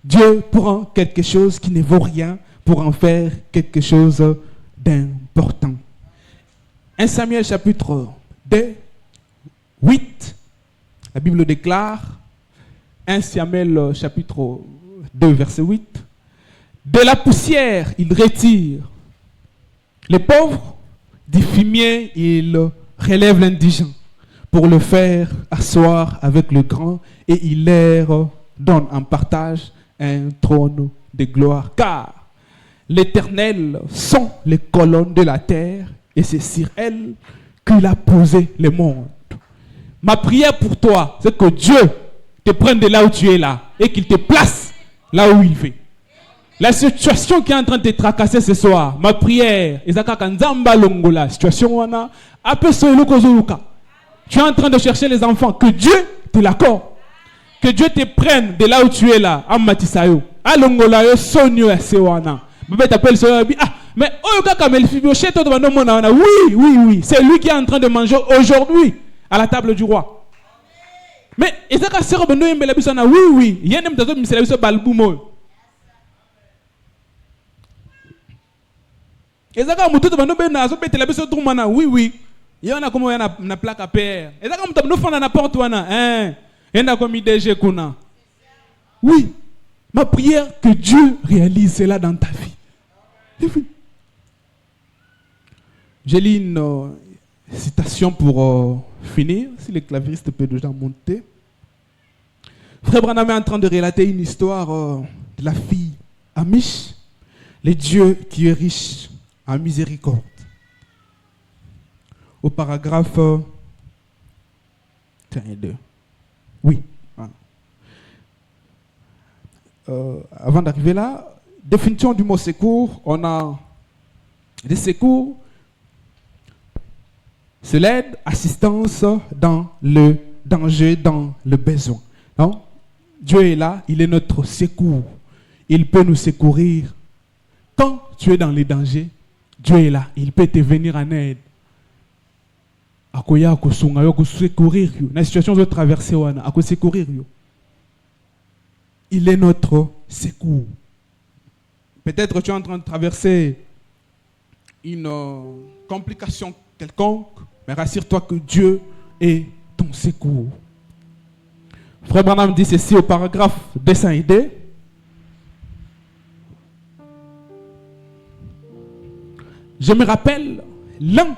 Dieu prend quelque chose qui ne vaut rien pour en faire quelque chose d'important. 1 Samuel chapitre 2, 8. La Bible déclare, 1 Samuel chapitre 2, verset 8. De la poussière, il retire les pauvres, du fumier, il relève l'indigent pour le faire asseoir avec le grand et il leur donne en partage un trône de gloire. Car l'Éternel sont les colonnes de la terre et c'est sur elles qu'il a posé le monde. Ma prière pour toi, c'est que Dieu te prenne de là où tu es là et qu'il te place là où il veut. La situation qui est en train de te tracasser ce soir, ma prière, tu es en train de chercher les enfants, que Dieu te l'accorde. Que Dieu te prenne de là où tu es là, alongola yo sonyo ya sewana. Bébé t'appelle ça, ah, mais oh kaka Mephibosheth to bando mona. Oui, c'est lui qui est en train de manger aujourd'hui à la table du roi. Mais ezaka sero bando yembela biso na oui, yene mtazo misela biso balbumo. Ezaka mutu to bando bena zo betela biso trumana oui. Yona komo yana na plaque à père. Ezaka mutu bando fana na porte wana, Yenda comme DG kuna. Oui. Ma prière que Dieu réalise cela dans ta vie. J'ai lu une citation pour finir, si les clavistes peuvent déjà monter. Frère Branham est en train de relater une histoire de la fille Amish, le Dieu qui est riche en miséricorde. Au paragraphe 2. Oui. Avant d'arriver là, définition du mot secours, on a des secours, c'est l'aide, assistance dans le danger, dans le besoin. Non? Dieu est là, il est notre secours. Il peut nous secourir. Quand tu es dans les dangers, Dieu est là, il peut te venir en aide. Akoya akosunga yo ko secourir yo. Na situation de traverser wana, ako secourir yo. Il est notre secours. Peut-être que tu es en train de traverser une complication quelconque, mais rassure-toi que Dieu est ton secours. Frère Branham dit ceci au paragraphe 202. Je me rappelle l'un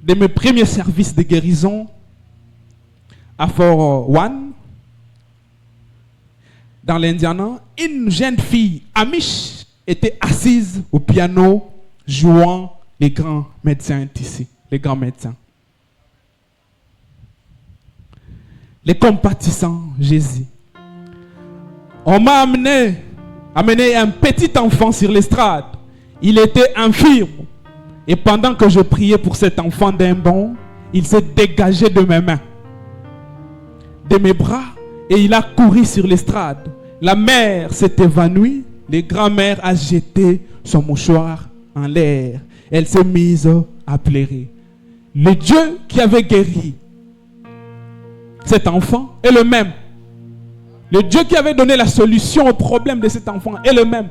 de mes premiers services de guérison à Fort One, dans l'Indiana. Une jeune fille Amish était assise au piano jouant les grands médecins ici, les grands médecins. Les compatissants Jésus. On m'a amené un petit enfant sur l'estrade. Il était infirme. Et pendant que je priais pour cet enfant d'un bond, il s'est dégagé de mes mains, de mes bras, et il a couru sur l'estrade. La mère s'est évanouie. La grand-mère a jeté son mouchoir en l'air. Elle s'est mise à pleurer. Le Dieu qui avait guéri cet enfant est le même. Le Dieu qui avait donné la solution au problème de cet enfant est le même.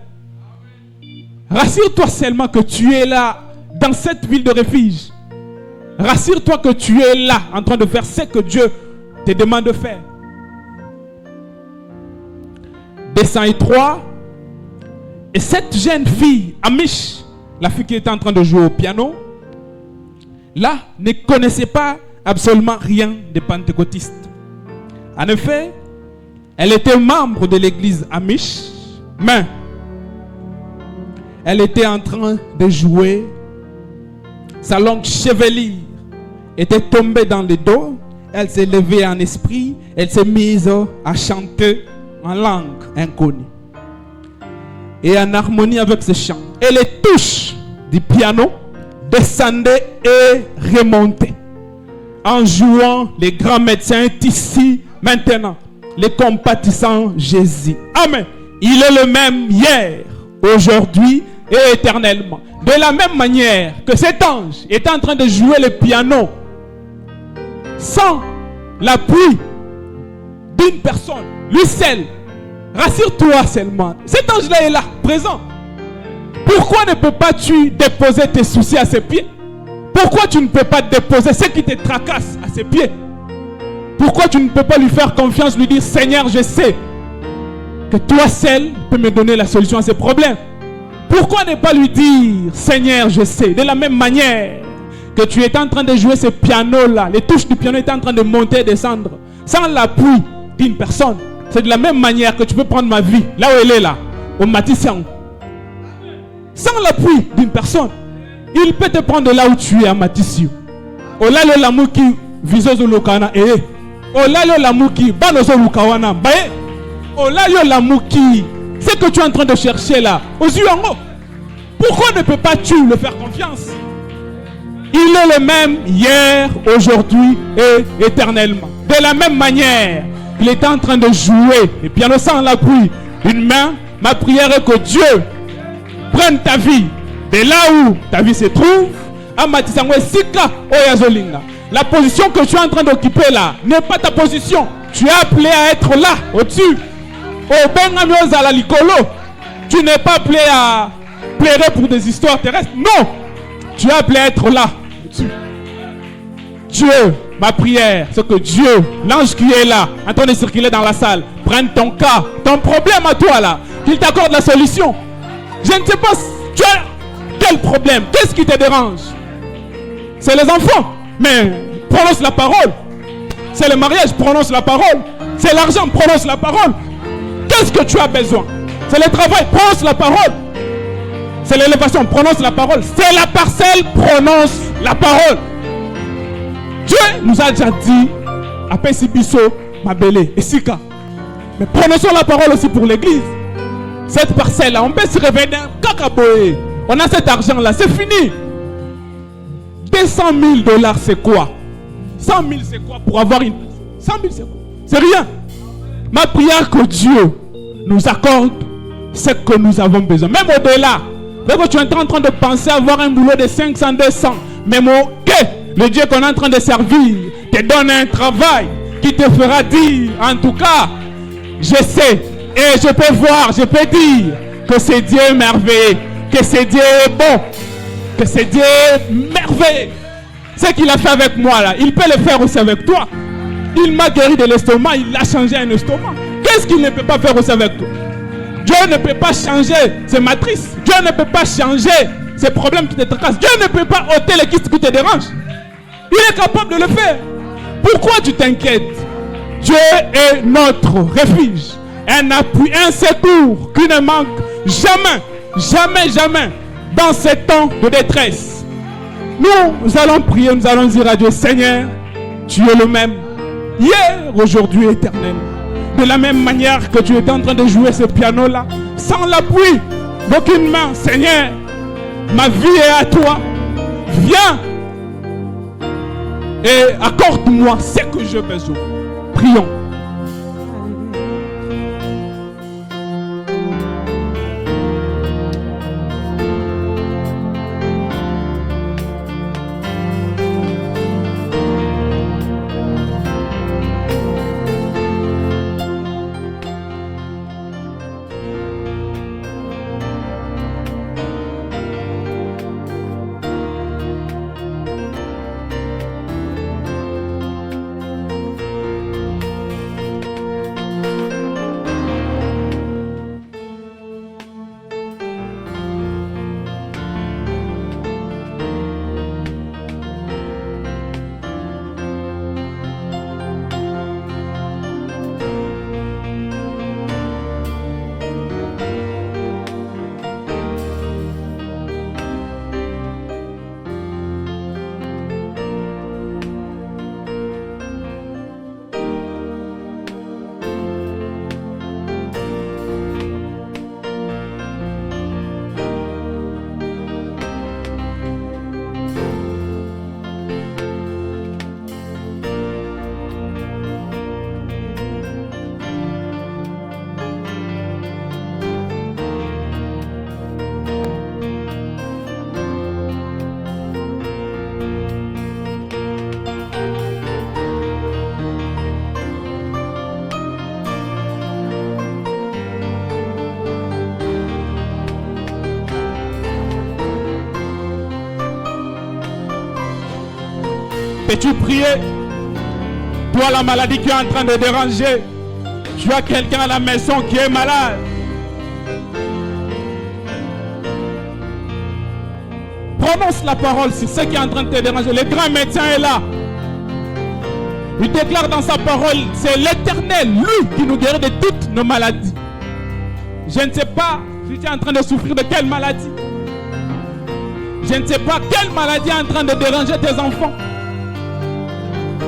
Rassure-toi seulement que tu es là, dans cette ville de refuge. Rassure-toi que tu es là, en train de faire ce que Dieu te demande de faire. Descends 3. Et cette jeune fille, Amish, la fille qui était en train de jouer au piano, là, ne connaissait pas absolument rien des pentecôtistes. En effet, elle était membre de l'église Amish, mais elle était en train de jouer. Sa longue chevelure était tombée dans le dos. Elle s'est levée en esprit. Elle s'est mise à chanter en langue inconnue. Et en harmonie avec ce chant. Et les touches du piano descendaient et remontaient. En jouant, les grands médecins ici, maintenant, les compatissants Jésus. Amen. Il est le même hier, aujourd'hui et éternellement. De la même manière que cet ange est en train de jouer le piano sans l'appui d'une personne, lui seul, rassure-toi seulement. Cet ange-là est là, présent. Pourquoi ne peux pas tu déposer tes soucis à ses pieds? Pourquoi tu ne peux pas déposer ce qui te tracasse à ses pieds? Pourquoi tu ne peux pas lui faire confiance, lui dire Seigneur, je sais que toi seul peux me donner la solution à ces problèmes? Pourquoi ne pas lui dire Seigneur, je sais? De la même manière que tu es en train de jouer ce piano-là, les touches du piano étaient en train de monter et descendre sans l'appui d'une personne. C'est de la même manière que tu peux prendre ma vie, là où elle est là, au Matissant. Sans l'appui d'une personne, il peut te prendre là où tu es à Matissio. Ola le lamuki visozo lokana eh. Ola le lamuki balozo lukawana bae. Ola le lamuki. Ce que tu es en train de chercher là, aux yeux en haut. Pourquoi ne peux pas tu le faire confiance? Il est le même hier, aujourd'hui et éternellement. De la même manière, il est en train de jouer le piano sans l'appui d'une main. Ma prière est que Dieu prenne ta vie de là où ta vie se trouve. La position que tu es en train d'occuper là n'est pas ta position. Tu es appelé à être là, au-dessus. Tu n'es pas appelé à plaider pour des histoires terrestres. Non. Tu es appelé à être là, au-dessus. Dieu, ma prière, c'est que Dieu, l'ange qui est là, en train de circuler dans la salle, prenne ton cas, ton problème à toi là, qu'il t'accorde la solution. Je ne sais pas, tu as quel problème, qu'est-ce qui te dérange? C'est les enfants, mais prononce la parole. C'est le mariage, prononce la parole. C'est l'argent, prononce la parole. Qu'est-ce que tu as besoin? C'est le travail, prononce la parole. C'est l'élévation, prononce la parole. C'est la parcelle, prononce la parole. Dieu nous a déjà dit, à Pesibiso, Mabele et Sika. Mais prononçons la parole aussi pour l'église. Cette parcelle-là, on peut se réveiller d'un cacaboé. On a cet argent-là, c'est fini. 200 000 $, c'est quoi? 100 000, c'est quoi pour avoir une... 100 000, c'est quoi? C'est rien. Ma prière que Dieu nous accorde ce que nous avons besoin. Même au-delà. Même quand tu es en train de penser avoir un boulot de 500, 200. Même le Dieu qu'on est en train de servir te donne un travail qui te fera dire, en tout cas, je sais et je peux voir, je peux dire que c'est Dieu merveilleux, que c'est Dieu bon, que c'est Dieu merveilleux. Ce qu'il a fait avec moi là, il peut le faire aussi avec toi. Il m'a guéri de l'estomac, il a changé un estomac. Qu'est-ce qu'il ne peut pas faire aussi avec toi? Dieu ne peut pas changer ses matrices. Dieu ne peut pas changer ces problèmes qui te tracassent. Dieu ne peut pas ôter les kystes qui te dérangent. Il est capable de le faire. Pourquoi tu t'inquiètes? Dieu est notre refuge, un appui, un secours qui ne manque jamais, jamais, jamais dans ces temps de détresse. Nous allons prier, nous allons dire à Dieu, Seigneur, tu es le même, hier, aujourd'hui, éternel. De la même manière que tu étais en train de jouer ce piano-là, sans l'appui d'aucune main, Seigneur, ma vie est à toi. Viens et accorde-moi ce que j'ai besoin. Prions. Peux-tu prier? Toi, la maladie qui est en train de déranger, tu as quelqu'un à la maison qui est malade. Prononce la parole sur ce qui est en train de te déranger. Le grand médecin est là. Il déclare dans sa parole, c'est l'Éternel, lui, qui nous guérit de toutes nos maladies. Je ne sais pas si tu es en train de souffrir de quelle maladie. Je ne sais pas quelle maladie est en train de déranger tes enfants.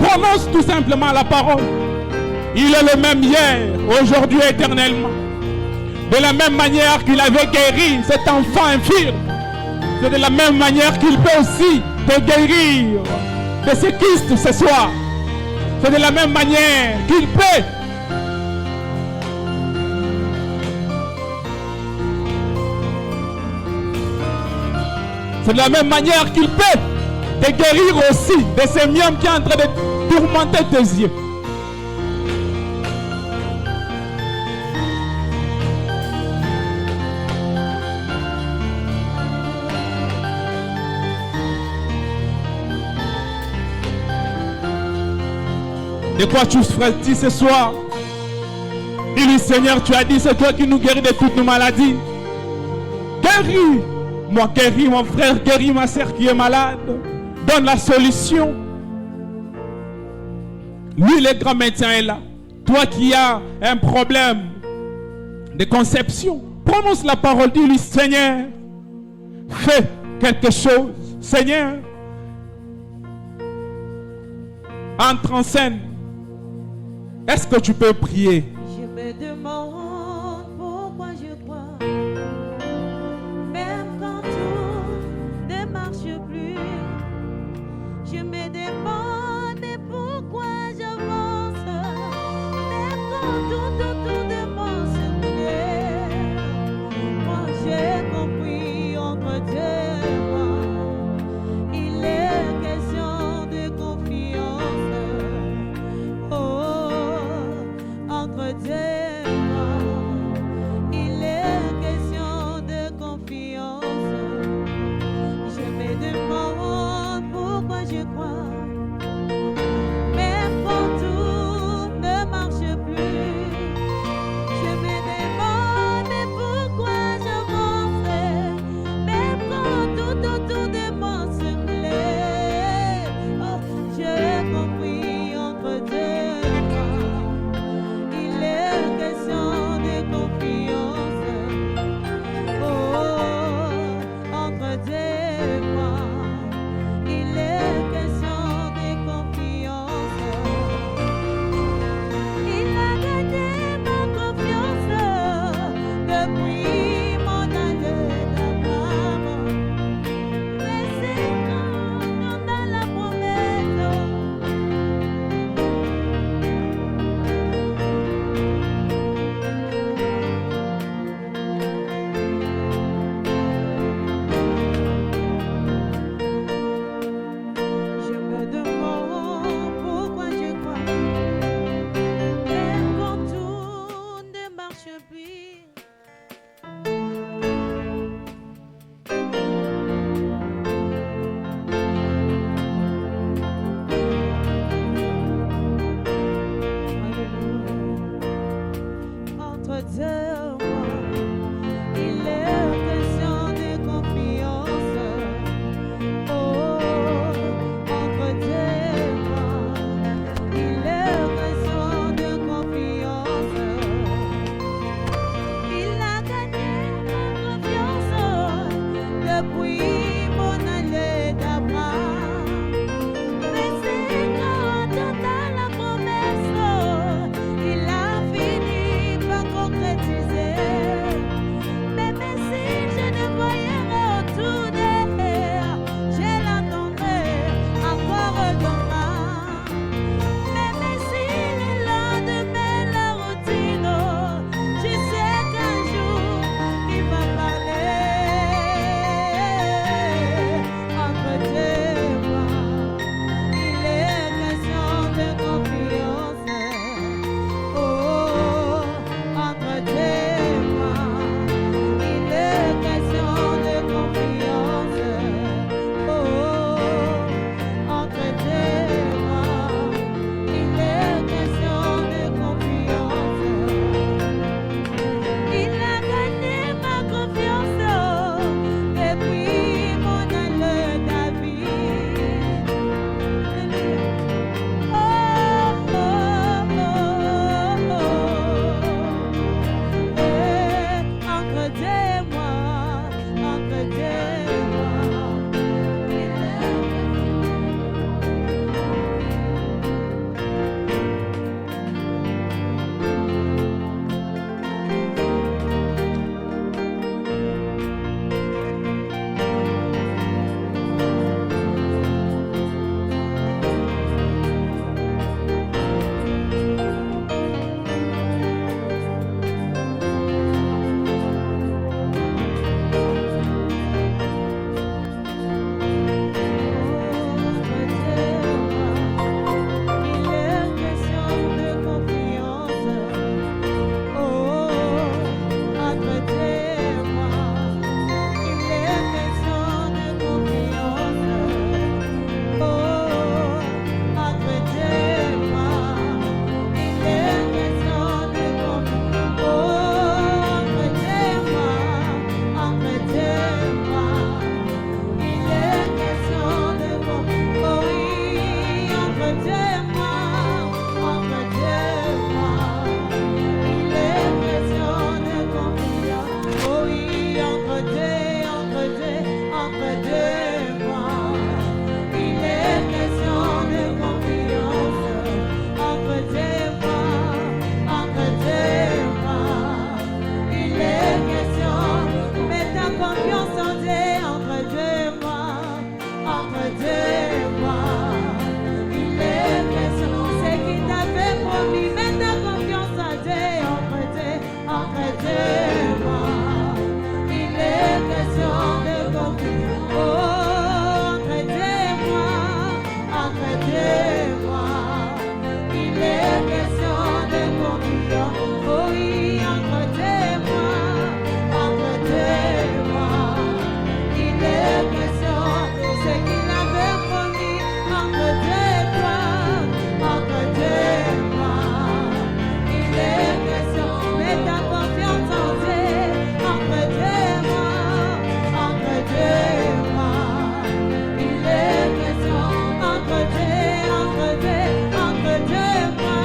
Prononce tout simplement la parole. Il est le même hier, aujourd'hui, éternellement. De la même manière qu'il avait guéri cet enfant infirme, c'est de la même manière qu'il peut aussi te guérir de ce kystes ce soir. C'est de la même manière qu'il peut C'est de la même manière qu'il peut te guérir aussi de ces miomes qui sont en train de tourmenter tes yeux. De quoi tu souffres-tu ce soir? Dis-lui, Seigneur, tu as dit, c'est toi qui nous guéris de toutes nos maladies. Guéris-moi, guéris mon frère, guéris ma soeur qui est malade. Donne la solution. Lui, le grand médecin est là. Toi qui as un problème de conception, prononce la parole, dis-lui, Seigneur, fais quelque chose. Seigneur, entre en scène. Est-ce que tu peux prier? Je me demande pourquoi je crois, même quand tout ne marche plus. Je me demande pourquoi j'avance, même quand tout demande se faire. Moi j'ai compris entre Dieu et moi, il est question de confiance. Oh, entre Dieu et moi.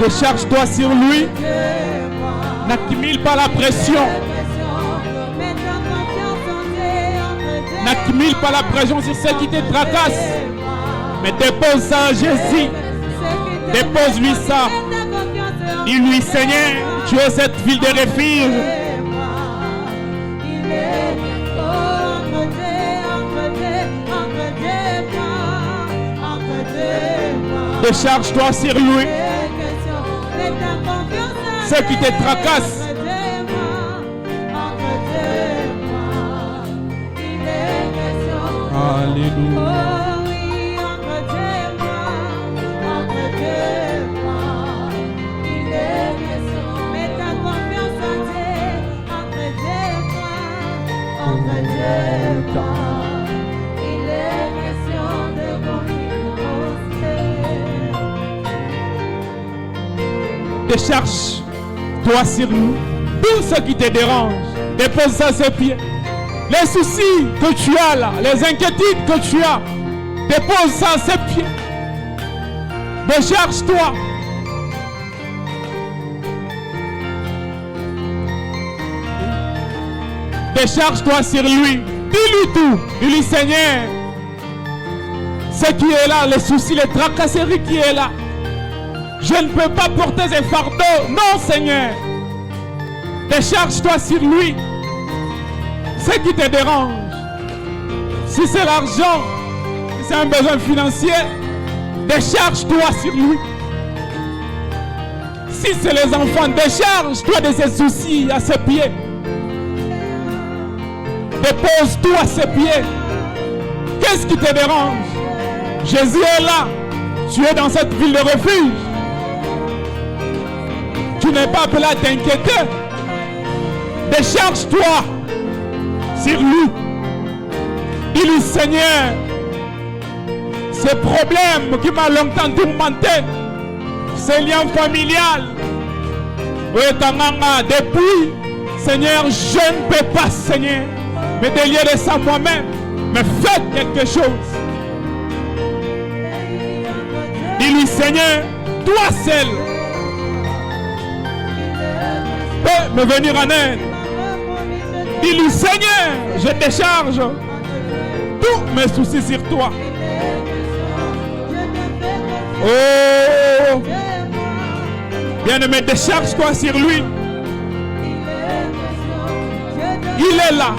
Décharge-toi sur lui. N'accumule pas la pression. N'accumule pas la pression sur ceux qui te tracassent. Mais dépose ça à Jésus. Dépose-lui ça. Dis-lui, Seigneur, tu es cette ville de refuge. Décharge-toi sur lui. Ceux qui te tracassent. Alléluia. Décharge-toi sur nous. Tout ce qui te dérange, dépose ça à ses pieds. Les soucis que tu as là, les inquiétudes que tu as, dépose ça à ses pieds. Décharge-toi. Décharge-toi sur lui. Dis-lui tout. Dis-lui, Seigneur, ce qui est là, les soucis, les tracasseries qui est là, je ne peux pas porter ces fardeaux. Non, Seigneur. Décharge-toi sur lui. Ce qui te dérange. Si c'est l'argent, si c'est un besoin financier, décharge-toi sur lui. Si c'est les enfants, décharge-toi de ses soucis à ses pieds. Dépose-toi à ses pieds. Qu'est-ce qui te dérange? Jésus est là. Tu es dans cette ville de refuge. Tu n'es pas appelé à t'inquiéter. Décharge-toi sur lui. Dis-lui, Seigneur, ce problème qui m'a longtemps tourmenté, ce lien familial, depuis, Seigneur, je ne peux pas, Seigneur, me délier de ça moi-même, mais faites quelque chose. Dis-lui, Seigneur, toi seul peux me venir en aide. Dis-lui, Seigneur, je décharge tous mes soucis sur toi. Oh, bien-aimé, décharge-toi sur lui. Il est là.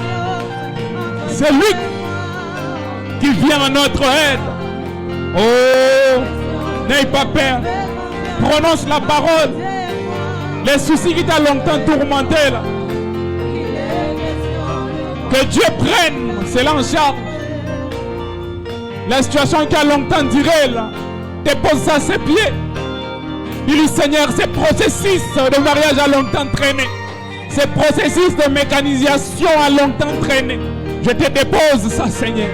C'est lui qui vient à notre aide. Oh, n'aie pas peur. Prononce la parole. Les soucis qui t'ont longtemps tourmenté là, que Dieu prenne cela en charge. La situation qui a longtemps duré là, dépose ça à ses pieds. Dis-lui, Seigneur, ce processus de mariage a longtemps traîné. Ce processus de mécanisation a longtemps traîné. Je te dépose ça, Seigneur.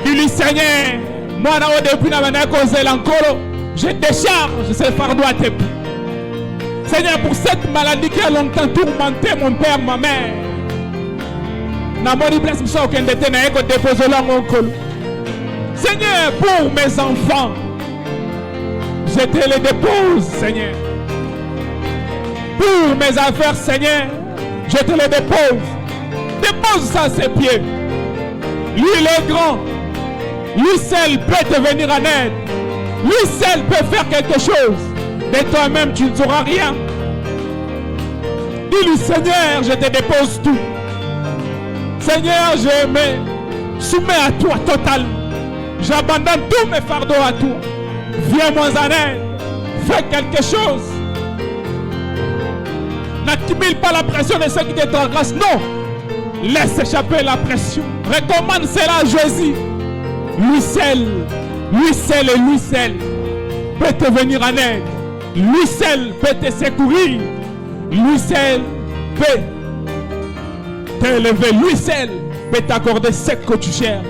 Dis-lui, Seigneur, moi, depuis je décharge ce fardeau à tes pieds. Seigneur, pour cette maladie qui a longtemps tourmenté mon père, ma mère. Seigneur, pour mes enfants, je te les dépose, Seigneur. Pour mes affaires, Seigneur, je te les dépose. Dépose ça à ses pieds. Lui, il est grand. Lui seul peut te venir en aide. Lui seul peut faire quelque chose. De toi-même, tu ne sauras rien. Dis-lui, Seigneur, je te dépose tout. Seigneur, je me soumets à toi totalement. J'abandonne tous mes fardeaux à toi. Viens-moi en aide. Fais quelque chose. N'accumule pas la pression de ceux qui te tracassent. Non. Laisse échapper la pression. Recommande cela à Jésus. Lui seul et lui seul peut te venir en aide. Lui seul peut te secourir. Lui seul peut t'élever. Lui seul peut t'accorder ce que tu cherches.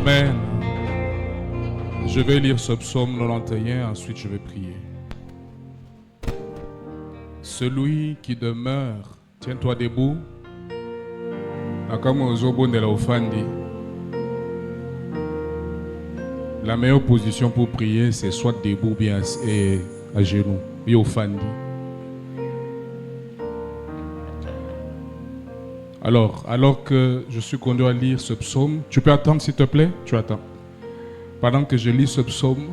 Amen. Je vais lire ce psaume 91, ensuite je vais prier. Celui qui demeure, tiens-toi debout. La meilleure position pour prier, c'est soit debout bien et à genoux. Et au fandi. Alors que je suis conduit à lire ce psaume, tu peux attendre s'il te plaît? Tu attends. Pendant que je lis ce psaume,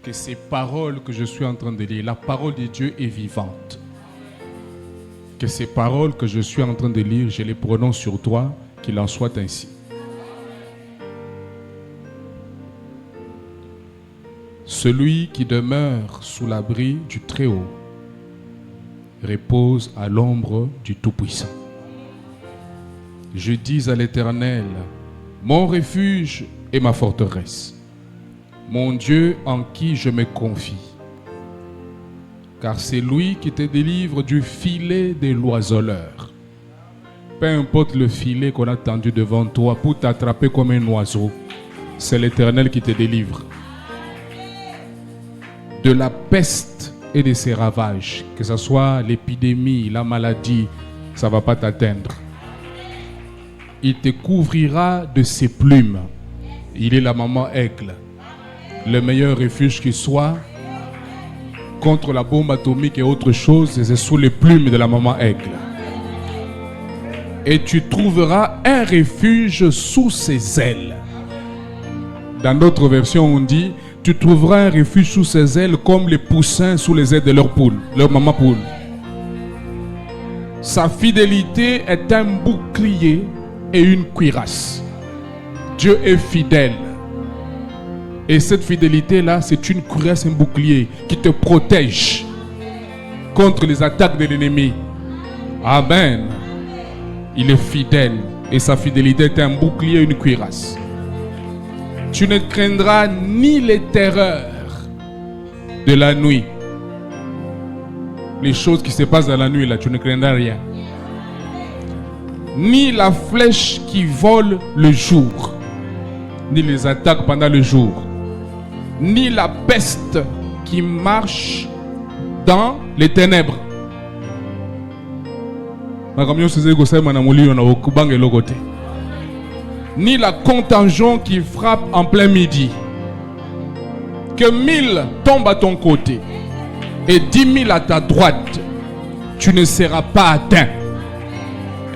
que ces paroles que je suis en train de lire, la parole de Dieu est vivante. Que ces paroles que je suis en train de lire, je les prononce sur toi, qu'il en soit ainsi. Celui qui demeure sous l'abri du Très-Haut repose à l'ombre du Tout-Puissant. Je dis à l'Éternel, mon refuge et ma forteresse, mon Dieu en qui je me confie. Car c'est lui qui te délivre du filet des l'oiseleur. Peu importe le filet qu'on a tendu devant toi pour t'attraper comme un oiseau, c'est l'Éternel qui te délivre. De la peste et de ses ravages, que ce soit l'épidémie, la maladie, ça ne va pas t'atteindre. Il te couvrira de ses plumes. Il est la maman aigle. Le meilleur refuge qui soit contre la bombe atomique et autre chose, c'est sous les plumes de la maman aigle. Et tu trouveras un refuge sous ses ailes. Dans d'autres versions, on dit, tu trouveras un refuge sous ses ailes comme les poussins sous les ailes de leur poule, leur maman poule. Sa fidélité est un bouclier et une cuirasse. Dieu est fidèle. Et cette fidélité-là, c'est une cuirasse, un bouclier qui te protège contre les attaques de l'ennemi. Amen. Il est fidèle et sa fidélité est un bouclier et une cuirasse. Tu ne craindras ni les terreurs de la nuit. Les choses qui se passent dans la nuit, là, tu ne craindras rien. Ni la flèche qui vole le jour, ni les attaques pendant le jour, ni la peste qui marche dans les ténèbres. Ni la contagion qui frappe en plein midi. Que 1000 tombent à ton côté et 10 000 à ta droite, tu ne seras pas atteint.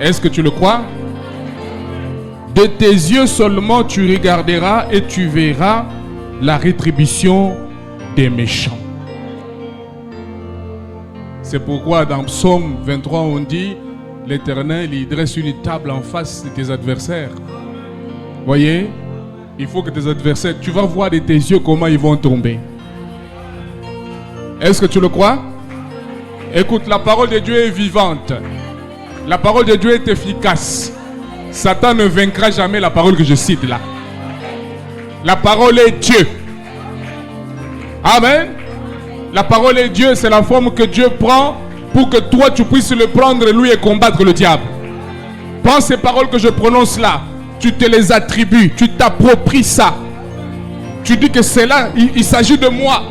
Est-ce que tu le crois? De tes yeux seulement tu regarderas et tu verras la rétribution des méchants. C'est pourquoi dans Psaume 23 on dit, l'Éternel il dresse une table en face de tes adversaires. Voyez, il faut que tes adversaires, tu vas voir de tes yeux comment ils vont tomber. Est-ce que tu le crois? Écoute, la parole de Dieu est vivante. La parole de Dieu est efficace. Satan ne vaincra jamais la parole que je cite là. La parole est Dieu. Amen. La parole est Dieu, c'est la forme que Dieu prend pour que toi tu puisses le prendre lui et combattre le diable. Prends ces paroles que je prononce là. Tu te les attribues, tu t'appropries ça. Tu dis que c'est là, il s'agit de moi.